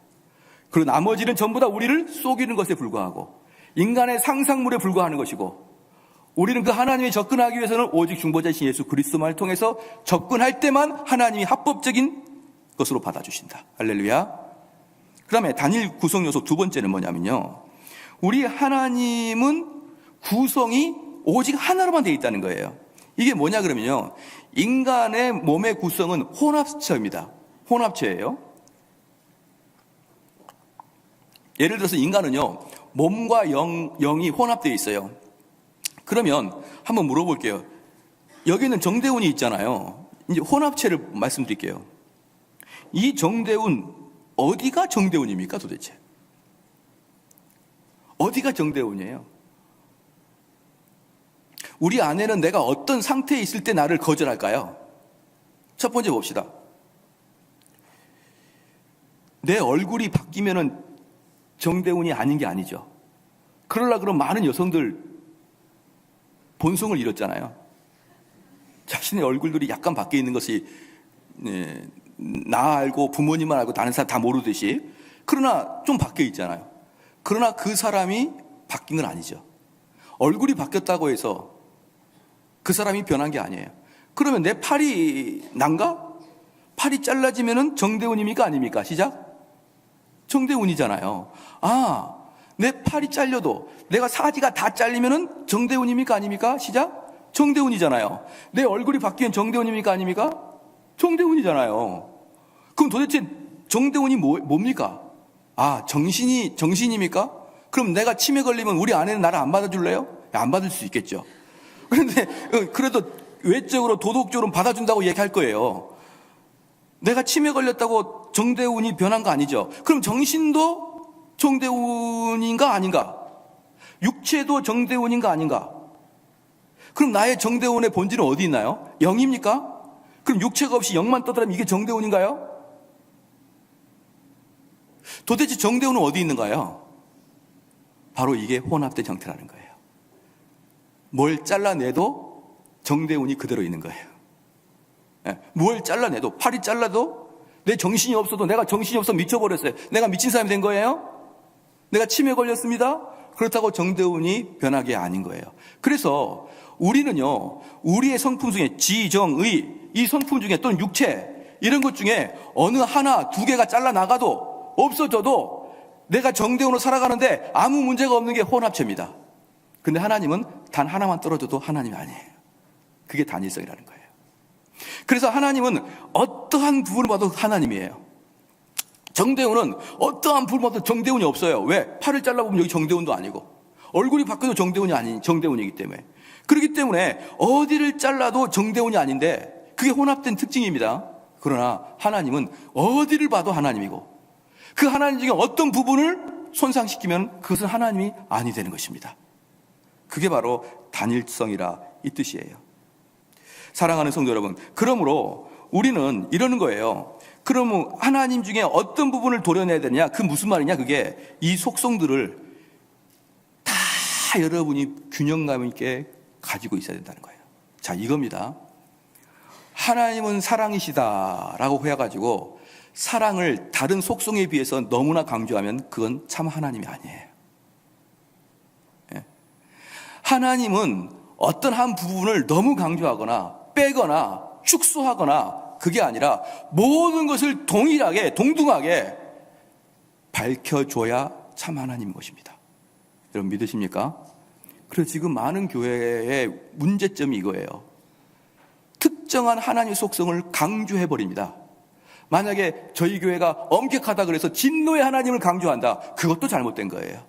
그리고 나머지는 전부 다 우리를 속이는 것에 불과하고 인간의 상상물에 불과하는 것이고, 우리는 그 하나님에 접근하기 위해서는 오직 중보자이신 예수 그리스도만을 통해서 접근할 때만 하나님이 합법적인 것으로 받아주신다. 할렐루야. 그 다음에 다니엘 구성 요소 두 번째는 뭐냐면요, 우리 하나님은 구성이 오직 하나로만 되어 있다는 거예요. 이게 뭐냐 그러면요, 인간의 몸의 구성은 혼합체입니다. 혼합체예요. 예를 들어서 인간은요, 몸과 영이 혼합되어 있어요. 그러면 한번 물어볼게요. 여기는 정대운이 있잖아요. 이제 혼합체를 말씀드릴게요. 이 정대운, 어디가 정대운입니까 도대체? 어디가 정대운이에요? 우리 아내는 내가 어떤 상태에 있을 때 나를 거절할까요? 첫 번째 봅시다. 내 얼굴이 바뀌면은 정대운이 아닌 게 아니죠. 그러려고 그러면 많은 여성들 본성을 잃었잖아요. 자신의 얼굴들이 약간 바뀌어 있는 것이 나 알고 부모님만 알고 다른 사람 다 모르듯이, 그러나 좀 바뀌어 있잖아요. 그러나 그 사람이 바뀐 건 아니죠. 얼굴이 바뀌었다고 해서 그 사람이 변한 게 아니에요. 그러면 내 팔이 난가? 팔이 잘라지면은 정대운입니까 아닙니까? 시작. 정대운이잖아요. 아, 내 팔이 잘려도 내가 사지가 다 잘리면은 정대운입니까 아닙니까? 시작. 정대운이잖아요. 내 얼굴이 바뀌면 정대운입니까 아닙니까? 정대운이잖아요. 그럼 도대체 정대운이 뭡니까? 아, 정신입니까? 그럼 내가 치매 걸리면 우리 아내는 나를 안 받아줄래요? 안 받을 수 있겠죠. 그런데 그래도 외적으로 도덕적으로 받아준다고 얘기할 거예요. 내가 치매 걸렸다고 정대운이 변한 거 아니죠. 그럼 정신도 정대운인가 아닌가? 육체도 정대운인가 아닌가? 그럼 나의 정대운의 본질은 어디 있나요? 영입니까? 그럼 육체가 없이 영만 떠들면 이게 정대운인가요? 도대체 정대운은 어디 있는가요? 바로 이게 혼합된 형태라는 거예요. 뭘 잘라내도 정대운이 그대로 있는 거예요. 뭘 잘라내도, 팔이 잘라도 내 정신이 없어도, 내가 정신이 없어 미쳐버렸어요. 내가 미친 사람이 된 거예요? 내가 치매 걸렸습니다? 그렇다고 정대운이 변하게 아닌 거예요. 그래서 우리는요, 우리의 성품 중에 지, 정, 의, 이 성품 중에 또는 육체, 이런 것 중에 어느 하나, 두 개가 잘라나가도 없어져도 내가 정대운으로 살아가는데 아무 문제가 없는 게 혼합체입니다. 근데 하나님은 단 하나만 떨어져도 하나님이 아니에요. 그게 단일성이라는 거예요. 그래서 하나님은 어떠한 부분을 봐도 하나님이에요. 정대운은 어떠한 부분을 봐도 정대운이 없어요. 왜? 팔을 잘라보면 여기 정대운도 아니고, 얼굴이 바뀌어도 정대운이 아닌 정대운이기 때문에. 그렇기 때문에 어디를 잘라도 정대운이 아닌데 그게 혼합된 특징입니다. 그러나 하나님은 어디를 봐도 하나님이고, 그 하나님 중에 어떤 부분을 손상시키면 그것은 하나님이 아니 되는 것입니다. 그게 바로 단일성이라 이 뜻이에요. 사랑하는 성도 여러분, 그러므로 우리는 이러는 거예요. 그러면 하나님 중에 어떤 부분을 도려내야 되냐? 그 무슨 말이냐? 그게 이 속성들을 다 여러분이 균형감 있게 가지고 있어야 된다는 거예요. 자, 이겁니다. 하나님은 사랑이시다라고 해가지고 사랑을 다른 속성에 비해서 너무나 강조하면 그건 참 하나님이 아니에요. 하나님은 어떤 한 부분을 너무 강조하거나 빼거나 축소하거나 그게 아니라 모든 것을 동일하게 동등하게 밝혀줘야 참 하나님인 것입니다. 여러분 믿으십니까? 그래서 지금 많은 교회의 문제점이 이거예요. 특정한 하나님의 속성을 강조해버립니다. 만약에 저희 교회가 엄격하다 그래서 진노의 하나님을 강조한다, 그것도 잘못된 거예요.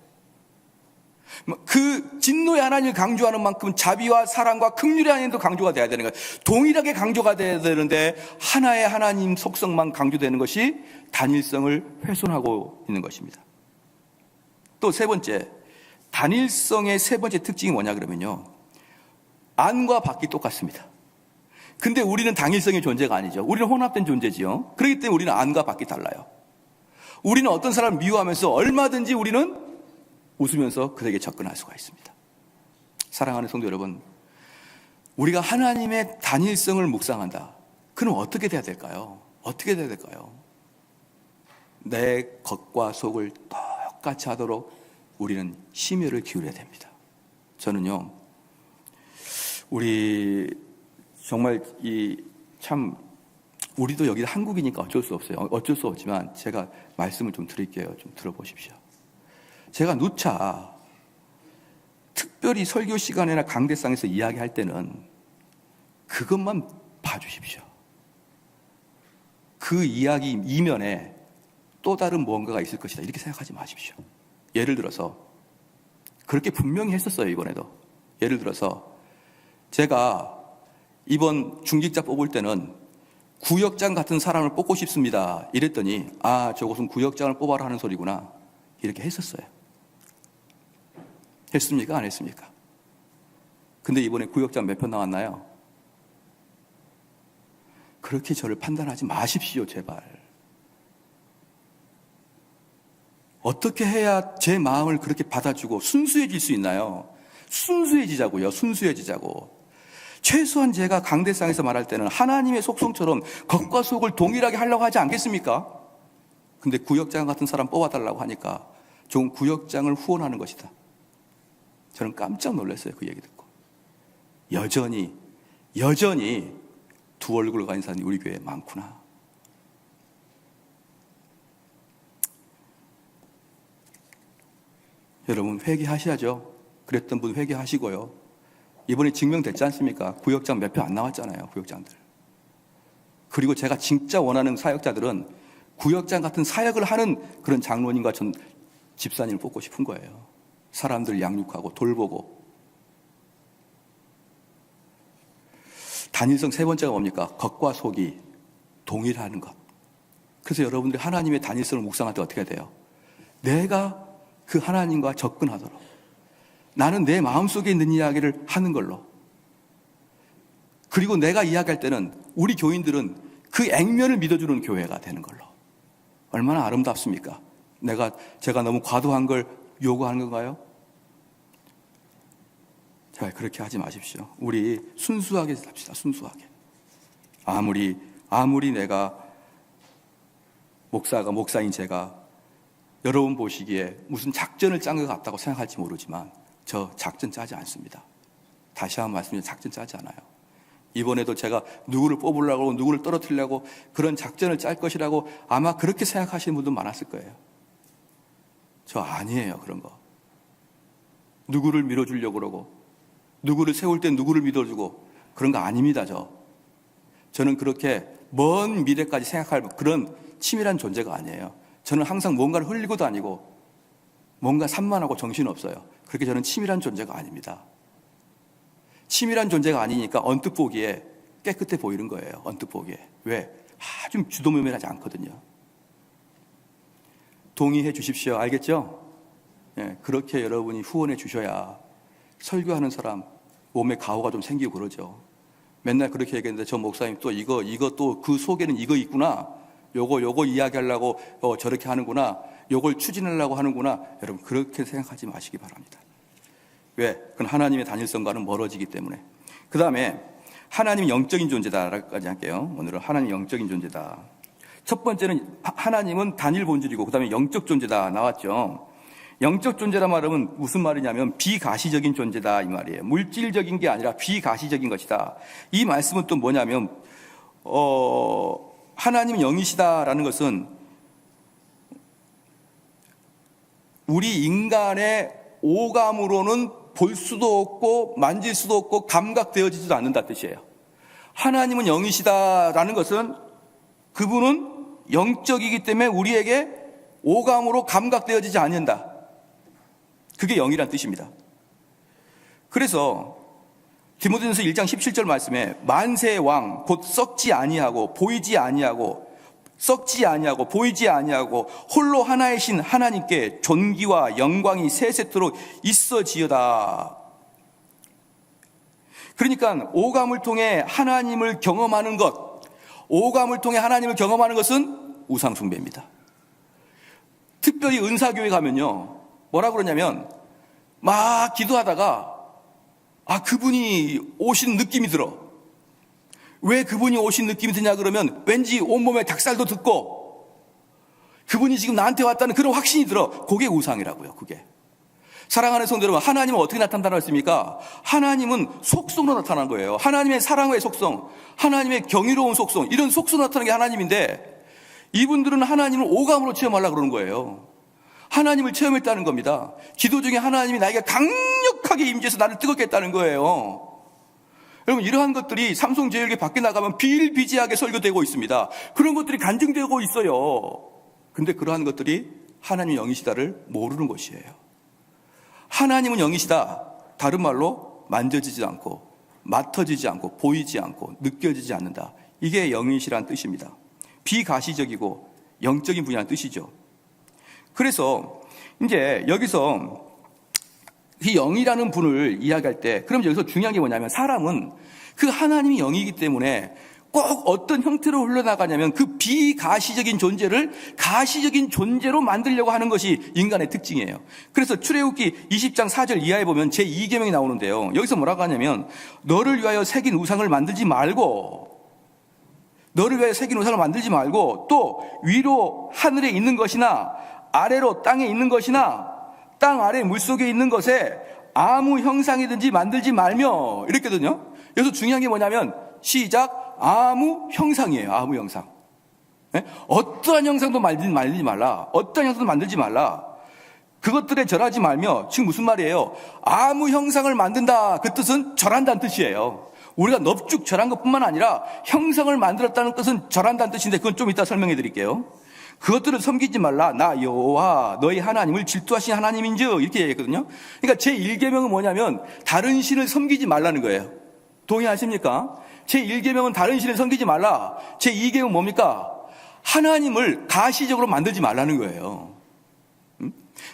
그 진노의 하나님을 강조하는 만큼 자비와 사랑과 긍휼의 하나님도 강조가 돼야 되는 거예요. 동일하게 강조가 돼야 되는데 하나의 하나님 속성만 강조되는 것이 단일성을 훼손하고 있는 것입니다. 또 세 번째, 단일성의 세 번째 특징이 뭐냐 그러면요, 안과 밖이 똑같습니다. 근데 우리는 단일성의 존재가 아니죠. 우리는 혼합된 존재지요. 그렇기 때문에 우리는 안과 밖이 달라요. 우리는 어떤 사람을 미워하면서 얼마든지 우리는 웃으면서 그에게 접근할 수가 있습니다. 사랑하는 성도 여러분, 우리가 하나님의 단일성을 묵상한다. 그럼 어떻게 돼야 될까요? 어떻게 돼야 될까요? 내 겉과 속을 똑같이 하도록 우리는 심혈을 기울여야 됩니다. 저는요, 우리 정말 우리도 여기 한국이니까 어쩔 수 없어요. 어쩔 수 없지만 제가 말씀을 좀 드릴게요. 좀 들어보십시오. 제가 누차 특별히 설교 시간이나 강대상에서 이야기할 때는 그것만 봐주십시오. 그 이야기 이면에 또 다른 무언가가 있을 것이다, 이렇게 생각하지 마십시오. 예를 들어서 그렇게 분명히 했었어요. 이번에도 예를 들어서 제가 이번 중직자 뽑을 때는 구역장 같은 사람을 뽑고 싶습니다 이랬더니 저것은 구역장을 뽑아라 하는 소리구나, 이렇게 했었어요. 했습니까? 안 했습니까? 근데 이번에 구역장 몇 편 나왔나요? 그렇게 저를 판단하지 마십시오, 제발. 어떻게 해야 제 마음을 그렇게 받아주고 순수해질 수 있나요? 순수해지자고요. 순수해지자고. 최소한 제가 강대상에서 말할 때는 하나님의 속성처럼 겉과 속을 동일하게 하려고 하지 않겠습니까? 근데 구역장 같은 사람 뽑아달라고 하니까 좋은 구역장을 후원하는 것이다. 저는 깜짝 놀랐어요. 그 얘기 듣고. 여전히 두 얼굴을 가진 사람이 우리 교회에 많구나. 여러분 회개하셔야죠. 그랬던 분 회개하시고요. 이번에 증명됐지 않습니까? 구역장 몇 표 안 나왔잖아요. 구역장들. 그리고 제가 진짜 원하는 사역자들은 구역장 같은 사역을 하는 그런 장로님과 전 집사님을 뽑고 싶은 거예요. 사람들 양육하고 돌보고. 단일성 세 번째가 뭡니까? 겉과 속이 동일하는 것. 그래서 여러분들이 하나님의 단일성을 묵상할 때 어떻게 돼요? 내가 그 하나님과 접근하도록, 나는 내 마음속에 있는 이야기를 하는 걸로, 그리고 내가 이야기할 때는 우리 교인들은 그 액면을 믿어주는 교회가 되는 걸로. 얼마나 아름답습니까? 제가 너무 과도한 걸 요구하는 건가요? 자, 그렇게 하지 마십시오. 우리 순수하게 삽시다. 순수하게. 아무리 내가 목사인 제가 여러분 보시기에 무슨 작전을 짠 것 같다고 생각할지 모르지만 저 작전 짜지 않습니다. 다시 한번 말씀드리면 작전 짜지 않아요. 이번에도 제가 누구를 뽑으려고 누구를 떨어뜨리려고 그런 작전을 짤 것이라고 아마 그렇게 생각하시는 분도 많았을 거예요. 저 아니에요. 그런 거. 누구를 밀어주려고 그러고 누구를 세울 땐 누구를 믿어주고 그런 거 아닙니다. 저는 그렇게 먼 미래까지 생각할 그런 치밀한 존재가 아니에요. 저는 항상 뭔가를 흘리고 다니고 뭔가 산만하고 정신없어요. 그렇게 저는 치밀한 존재가 아닙니다. 치밀한 존재가 아니니까 언뜻 보기에 깨끗해 보이는 거예요. 언뜻 보기에. 왜? 아주 주도면밀하지 않거든요. 동의해 주십시오. 알겠죠? 예, 그렇게 여러분이 후원해 주셔야 설교하는 사람 몸에 가오가 좀 생기고 그러죠. 맨날 그렇게 얘기했는데 저 목사님 또 이거 또 그 속에는 이거 있구나. 요거 이야기하려고 저렇게 하는구나. 요걸 추진하려고 하는구나. 여러분 그렇게 생각하지 마시기 바랍니다. 왜? 그건 하나님의 단일성과는 멀어지기 때문에. 그 다음에 하나님이 영적인 존재다라고까지 할게요. 오늘은 하나님 영적인 존재다. 첫 번째는 하나님은 단일 본질이고 그 다음에 영적 존재다 나왔죠. 영적 존재란 말은 무슨 말이냐면 비가시적인 존재다 이 말이에요. 물질적인 게 아니라 비가시적인 것이다. 이 말씀은 또 뭐냐면 하나님은 영이시다라는 것은 우리 인간의 오감으로는 볼 수도 없고 만질 수도 없고 감각되어지지도 않는다 뜻이에요. 하나님은 영이시다라는 것은 그분은 영적이기 때문에 우리에게 오감으로 감각되어지지 않는다. 그게 영이란 뜻입니다. 그래서 디모데전서 1장 17절 말씀에 만세의 왕 곧 썩지 아니하고 보이지 아니하고 보이지 아니하고 홀로 하나이신 하나님께 존귀와 영광이 세세토록 있어지어다. 그러니까 오감을 통해 하나님을 경험하는 것은 우상 숭배입니다. 특별히 은사교회 가면요, 뭐라 그러냐면 막 기도하다가 그분이 오신 느낌이 들어. 왜 그분이 오신 느낌이 드냐 그러면 왠지 온몸에 닭살도 돋고 그분이 지금 나한테 왔다는 그런 확신이 들어. 그게 우상이라고요. 그게. 사랑하는 성도 여러분, 하나님은 어떻게 나타난다고 했습니까? 하나님은 속성으로 나타난 거예요. 하나님의 사랑의 속성, 하나님의 경이로운 속성, 이런 속성으로 나타나는 게 하나님인데, 이분들은 하나님을 오감으로 체험하려고 그러는 거예요. 하나님을 체험했다는 겁니다. 기도 중에 하나님이 나에게 강력하게 임재해서 나를 뜨겁게 했다는 거예요. 여러분, 이러한 것들이 삼성제일교회 밖에 나가면 비일비재하게 설교되고 있습니다. 그런 것들이 간증되고 있어요. 근데 그러한 것들이 하나님의 영이시다를 모르는 것이에요. 하나님은 영이시다. 다른 말로 만져지지 않고 맡아지지 않고 보이지 않고 느껴지지 않는다. 이게 영이시란 뜻입니다. 비가시적이고 영적인 분야라는 뜻이죠. 그래서 이제 여기서 이 영이라는 분을 이야기할 때, 그럼 여기서 중요한 게 뭐냐면, 사람은 그 하나님이 영이기 때문에 꼭 어떤 형태로 흘러나가냐면 그 비가시적인 존재를 가시적인 존재로 만들려고 하는 것이 인간의 특징이에요. 그래서 출애굽기 20장 4절 이하에 보면 제2계명이 나오는데요, 여기서 뭐라고 하냐면, 너를 위하여 새긴 우상을 만들지 말고, 너를 위하여 새긴 우상을 만들지 말고, 또 위로 하늘에 있는 것이나 아래로 땅에 있는 것이나 땅 아래 물속에 있는 것에 아무 형상이든지 만들지 말며, 이랬거든요. 여기서 중요한 게 뭐냐면, 시작, 아무 형상이에요. 아무 형상. 네? 어떠한 형상도 만들지 말라. 어떠한 형상도 만들지 말라. 그것들에 절하지 말며. 지금 무슨 말이에요? 아무 형상을 만든다, 그 뜻은 절한다는 뜻이에요. 우리가 넙죽 절한 것뿐만 아니라 형상을 만들었다는 뜻은 절한다는 뜻인데, 그건 좀 이따 설명해 드릴게요. 그것들을 섬기지 말라. 나 여호와 너희 하나님을 질투하신 하나님인즉, 이렇게 얘기했거든요. 그러니까 제1계명은 뭐냐면 다른 신을 섬기지 말라는 거예요. 동의하십니까? 제1계명은 다른 신을 섬기지 말라. 제2계명은 뭡니까? 하나님을 가시적으로 만들지 말라는 거예요.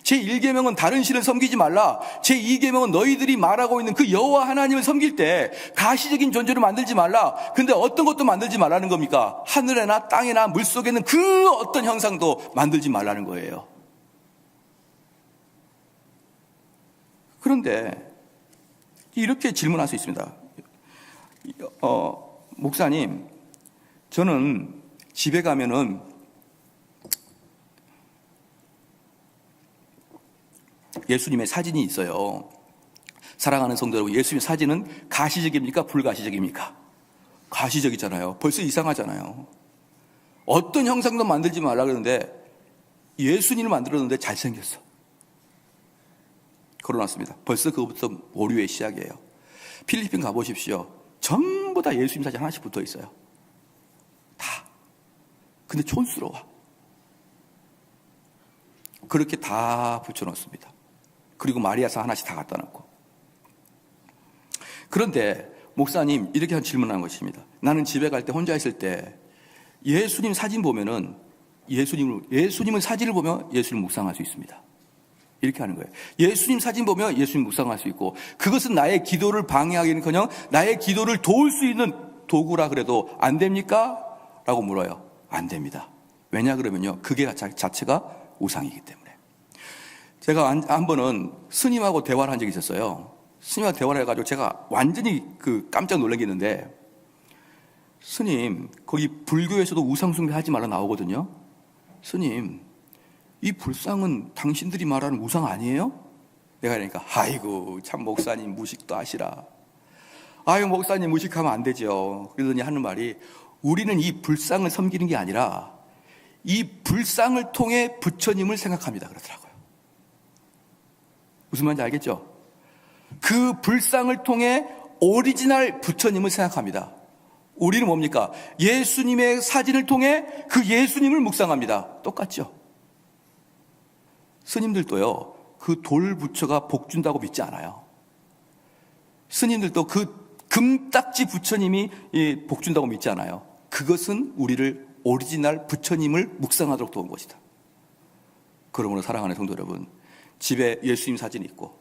제1계명은 다른 신을 섬기지 말라. 제2계명은 너희들이 말하고 있는 그 여호와 하나님을 섬길 때 가시적인 존재로 만들지 말라. 근데 어떤 것도 만들지 말라는 겁니까? 하늘에나 땅에나 물속에는 그 어떤 형상도 만들지 말라는 거예요. 그런데 이렇게 질문할 수 있습니다. 목사님, 저는 집에 가면은 예수님의 사진이 있어요. 사랑하는 성도 여러분, 예수님의 사진은 가시적입니까? 불가시적입니까? 가시적이잖아요. 벌써 이상하잖아요. 어떤 형상도 만들지 말라 그러는데 예수님을 만들었는데 잘생겼어. 걸어놨습니다. 벌써 그것부터 오류의 시작이에요. 필리핀 가보십시오. 전부 다 예수님 사진 하나씩 붙어 있어요. 다. 근데 촌스러워. 그렇게 다 붙여놓습니다. 그리고 마리아상 하나씩 다 갖다 놓고. 그런데 목사님, 이렇게 한 질문한 것입니다. 나는 집에 갈 때 혼자 있을 때 예수님 사진 보면은 예수님을 사진을 보면 예수님을 묵상할 수 있습니다. 이렇게 하는 거예요. 예수님 사진 보면 예수님 묵상할 수 있고, 그것은 나의 기도를 방해하기는커녕 나의 기도를 도울 수 있는 도구라 그래도 안 됩니까? 라고 물어요. 안 됩니다. 왜냐 그러면요, 그게 자체가 우상이기 때문에. 제가 한 번은 스님하고 대화를 한 적이 있었어요. 스님하고 대화를 해가지고 제가 완전히 깜짝 놀란 게 있는데, 스님, 거기 불교에서도 우상 숭배하지 말라 나오거든요. 스님, 이 불상은 당신들이 말하는 우상 아니에요? 내가 그러니까, 아이고 참 목사님 무식도 하시라. 아유 목사님 무식하면 안 되죠. 그러더니 하는 말이, 우리는 이 불상을 섬기는 게 아니라 이 불상을 통해 부처님을 생각합니다 그러더라고요. 무슨 말인지 알겠죠? 그 불상을 통해 오리지널 부처님을 생각합니다. 우리는 뭡니까? 예수님의 사진을 통해 그 예수님을 묵상합니다. 똑같죠? 스님들도요, 그 돌 부처가 복 준다고 믿지 않아요. 스님들도 그 금딱지 부처님이 복 준다고 믿지 않아요. 그것은 우리를 오리지널 부처님을 묵상하도록 도운 것이다. 그러므로 사랑하는 성도 여러분, 집에 예수님 사진이 있고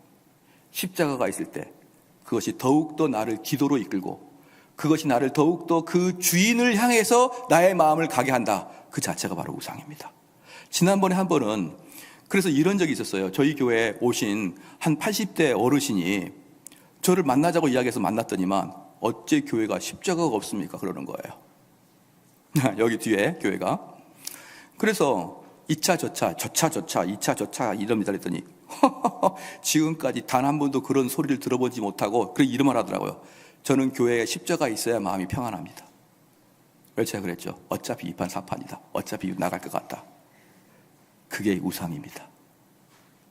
십자가가 있을 때 그것이 더욱더 나를 기도로 이끌고, 그것이 나를 더욱더 그 주인을 향해서 나의 마음을 가게 한다. 그 자체가 바로 우상입니다. 지난번에 한 번은 그래서 이런 적이 있었어요. 저희 교회에 오신 한 80대 어르신이 저를 만나자고 이야기해서 만났더니만 어째 교회가 십자가가 없습니까? 그러는 거예요. 여기 뒤에 교회가. 그래서 2차 저차, 저차 저차, 2차 저차 이럽니다 그랬더니 지금까지 단 한 번도 그런 소리를 들어보지 못하고 그 이름을 하더라고요. 저는 교회에 십자가 있어야 마음이 평안합니다. 그래서 제가 그랬죠. 어차피 2판 4판이다. 어차피 나갈 것 같다. 그게 우상입니다.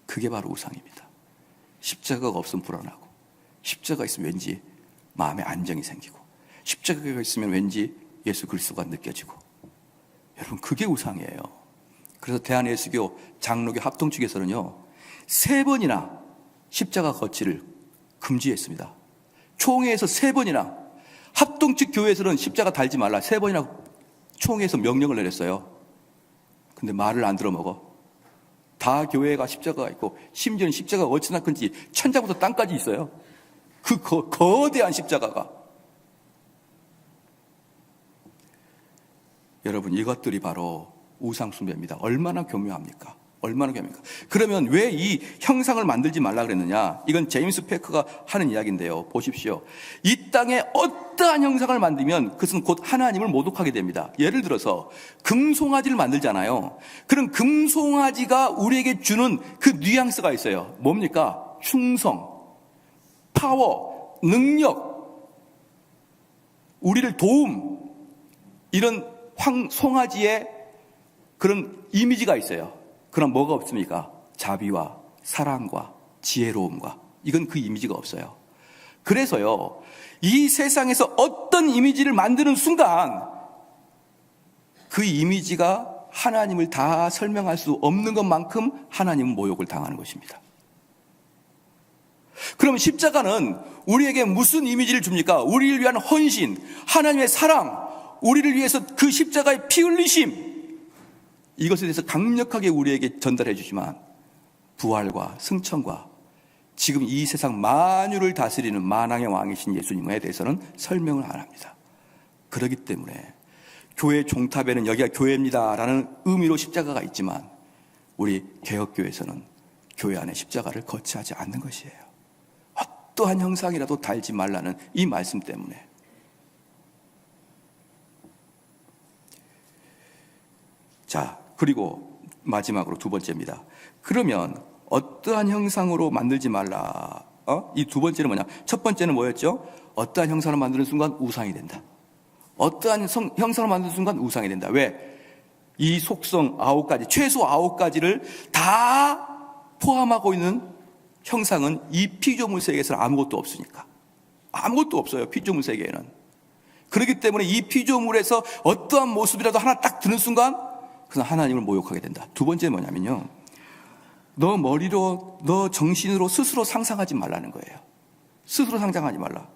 그게 바로 우상입니다. 십자가가 없으면 불안하고, 십자가 있으면 왠지 마음에 안정이 생기고, 십자가가 있으면 왠지 예수 그리스도가 느껴지고. 여러분, 그게 우상이에요. 그래서 대한예수교 장로교 합동 측에서는요 3번이나 십자가 거치를 금지했습니다. 총회에서 3번이나, 합동 측 교회에서는 십자가 달지 말라 3번이나 총회에서 명령을 내렸어요. 근데 말을 안 들어먹어. 다 교회가 십자가가 있고, 심지어는 십자가가 어찌나 큰지 천장부터 땅까지 있어요. 그 거대한 십자가가. 여러분, 이것들이 바로 우상숭배입니다. 얼마나 교묘합니까? 얼마나 교묘합니까? 그러면 왜 이 형상을 만들지 말라 그랬느냐? 이건 제임스 패커가 하는 이야기인데요. 보십시오. 이 땅에 어떠한 형상을 만들면 그것은 곧 하나님을 모독하게 됩니다. 예를 들어서 금송아지를 만들잖아요. 그럼 금송아지가 우리에게 주는 그 뉘앙스가 있어요. 뭡니까? 충성, 파워, 능력, 우리를 도움, 이런 송아지의 그런 이미지가 있어요. 그럼 뭐가 없습니까? 자비와 사랑과 지혜로움과, 이건 그 이미지가 없어요. 그래서요, 이 세상에서 어떤 이미지를 만드는 순간 그 이미지가 하나님을 다 설명할 수 없는 것만큼 하나님은 모욕을 당하는 것입니다. 그럼 십자가는 우리에게 무슨 이미지를 줍니까? 우리를 위한 헌신, 하나님의 사랑, 우리를 위해서 그 십자가의 피 흘리심, 이것에 대해서 강력하게 우리에게 전달해 주지만 부활과 승천과 지금 이 세상 만유를 다스리는 만왕의 왕이신 예수님에 대해서는 설명을 안 합니다. 그렇기 때문에 교회 종탑에는 여기가 교회입니다라는 의미로 십자가가 있지만 우리 개혁교회에서는 교회 안에 십자가를 거치하지 않는 것이에요. 어떠한 형상이라도 달지 말라는 이 말씀 때문에. 자, 그리고 마지막으로 2번째입니다. 그러면 어떠한 형상으로 만들지 말라. 이 2번째는 뭐냐? 첫 번째는 뭐였죠? 어떠한 형상을 만드는 순간 우상이 된다. 어떠한 형상을 만드는 순간 우상이 된다. 왜? 이 속성 9가지, 최소 9가지를 다 포함하고 있는 형상은 이 피조물 세계에서는 아무것도 없으니까. 아무것도 없어요, 피조물 세계에는. 그렇기 때문에 이 피조물에서 어떠한 모습이라도 하나 딱 드는 순간 그래서 하나님을 모욕하게 된다. 2번째는 뭐냐면요, 너 머리로, 너 정신으로 스스로 상상하지 말라는 거예요. 스스로 상상하지 말라.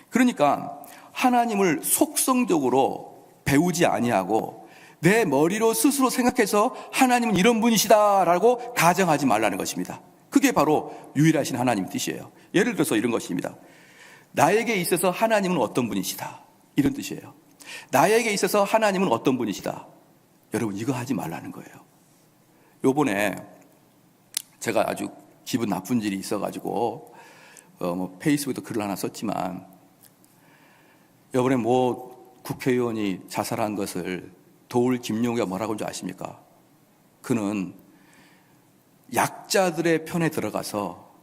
그러니까 하나님을 속성적으로 배우지 아니하고 내 머리로 스스로 생각해서 하나님은 이런 분이시다라고 가정하지 말라는 것입니다. 그게 바로 유일하신 하나님의 뜻이에요. 예를 들어서 이런 것입니다. 나에게 있어서 하나님은 어떤 분이시다, 이런 뜻이에요. 나에게 있어서 하나님은 어떤 분이시다. 여러분, 이거 하지 말라는 거예요. 요번에 제가 아주 기분 나쁜 일이 있어가지고 페이스북에도 글을 하나 썼지만, 요번에 국회의원이 자살한 것을 도울 김용우가 뭐라고 한 줄 아십니까? 그는 약자들의 편에 들어가서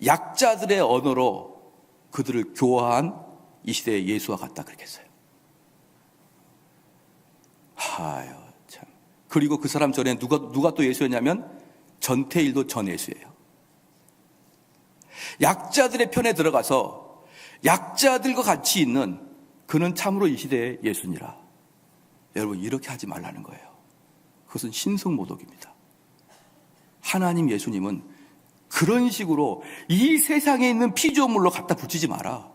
약자들의 언어로 그들을 교화한 이 시대의 예수와 같다, 그렇게 했어요. 아유, 참. 그리고 그 사람 전에 누가 또 예수였냐면 전태일도 전 예수예요. 약자들의 편에 들어가서 약자들과 같이 있는 그는 참으로 이 시대의 예수니라. 여러분, 이렇게 하지 말라는 거예요. 그것은 신성모독입니다. 하나님 예수님은 그런 식으로 이 세상에 있는 피조물로 갖다 붙이지 마라.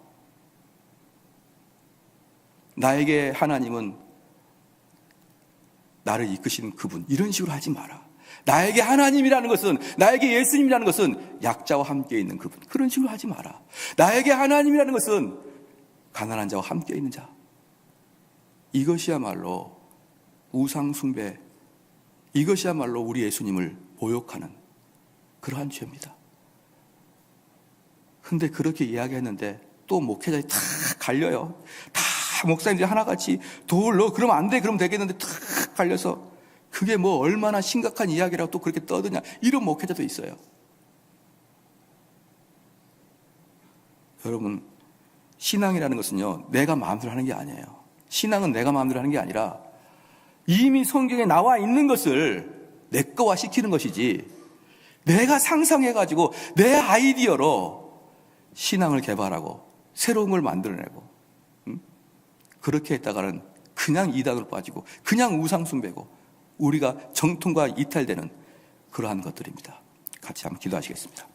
나에게 하나님은 나를 이끄시는 그분, 이런 식으로 하지 마라. 나에게 하나님이라는 것은, 나에게 예수님이라는 것은 약자와 함께 있는 그분, 그런 식으로 하지 마라. 나에게 하나님이라는 것은 가난한 자와 함께 있는 자. 이것이야말로 우상 숭배, 이것이야말로 우리 예수님을 모욕하는 그러한 죄입니다. 근데 그렇게 이야기했는데 또 목회자들이 다 갈려요. 다 목사님들이 하나같이 너 그러면 안 돼, 그러면 되겠는데 다 갈려서 그게 뭐 얼마나 심각한 이야기라고 또 그렇게 떠드냐, 이런 목회자도 있어요. 여러분, 신앙이라는 것은요, 내가 마음대로 하는 게 아니에요. 신앙은 내가 마음대로 하는 게 아니라 이미 성경에 나와 있는 것을 내 거화 시키는 것이지, 내가 상상해가지고 내 아이디어로 신앙을 개발하고 새로운 걸 만들어내고, 그렇게 했다가는 그냥 이단으로 빠지고 그냥 우상숭배고 우리가 정통과 이탈되는 그러한 것들입니다. 같이 한번 기도하시겠습니다.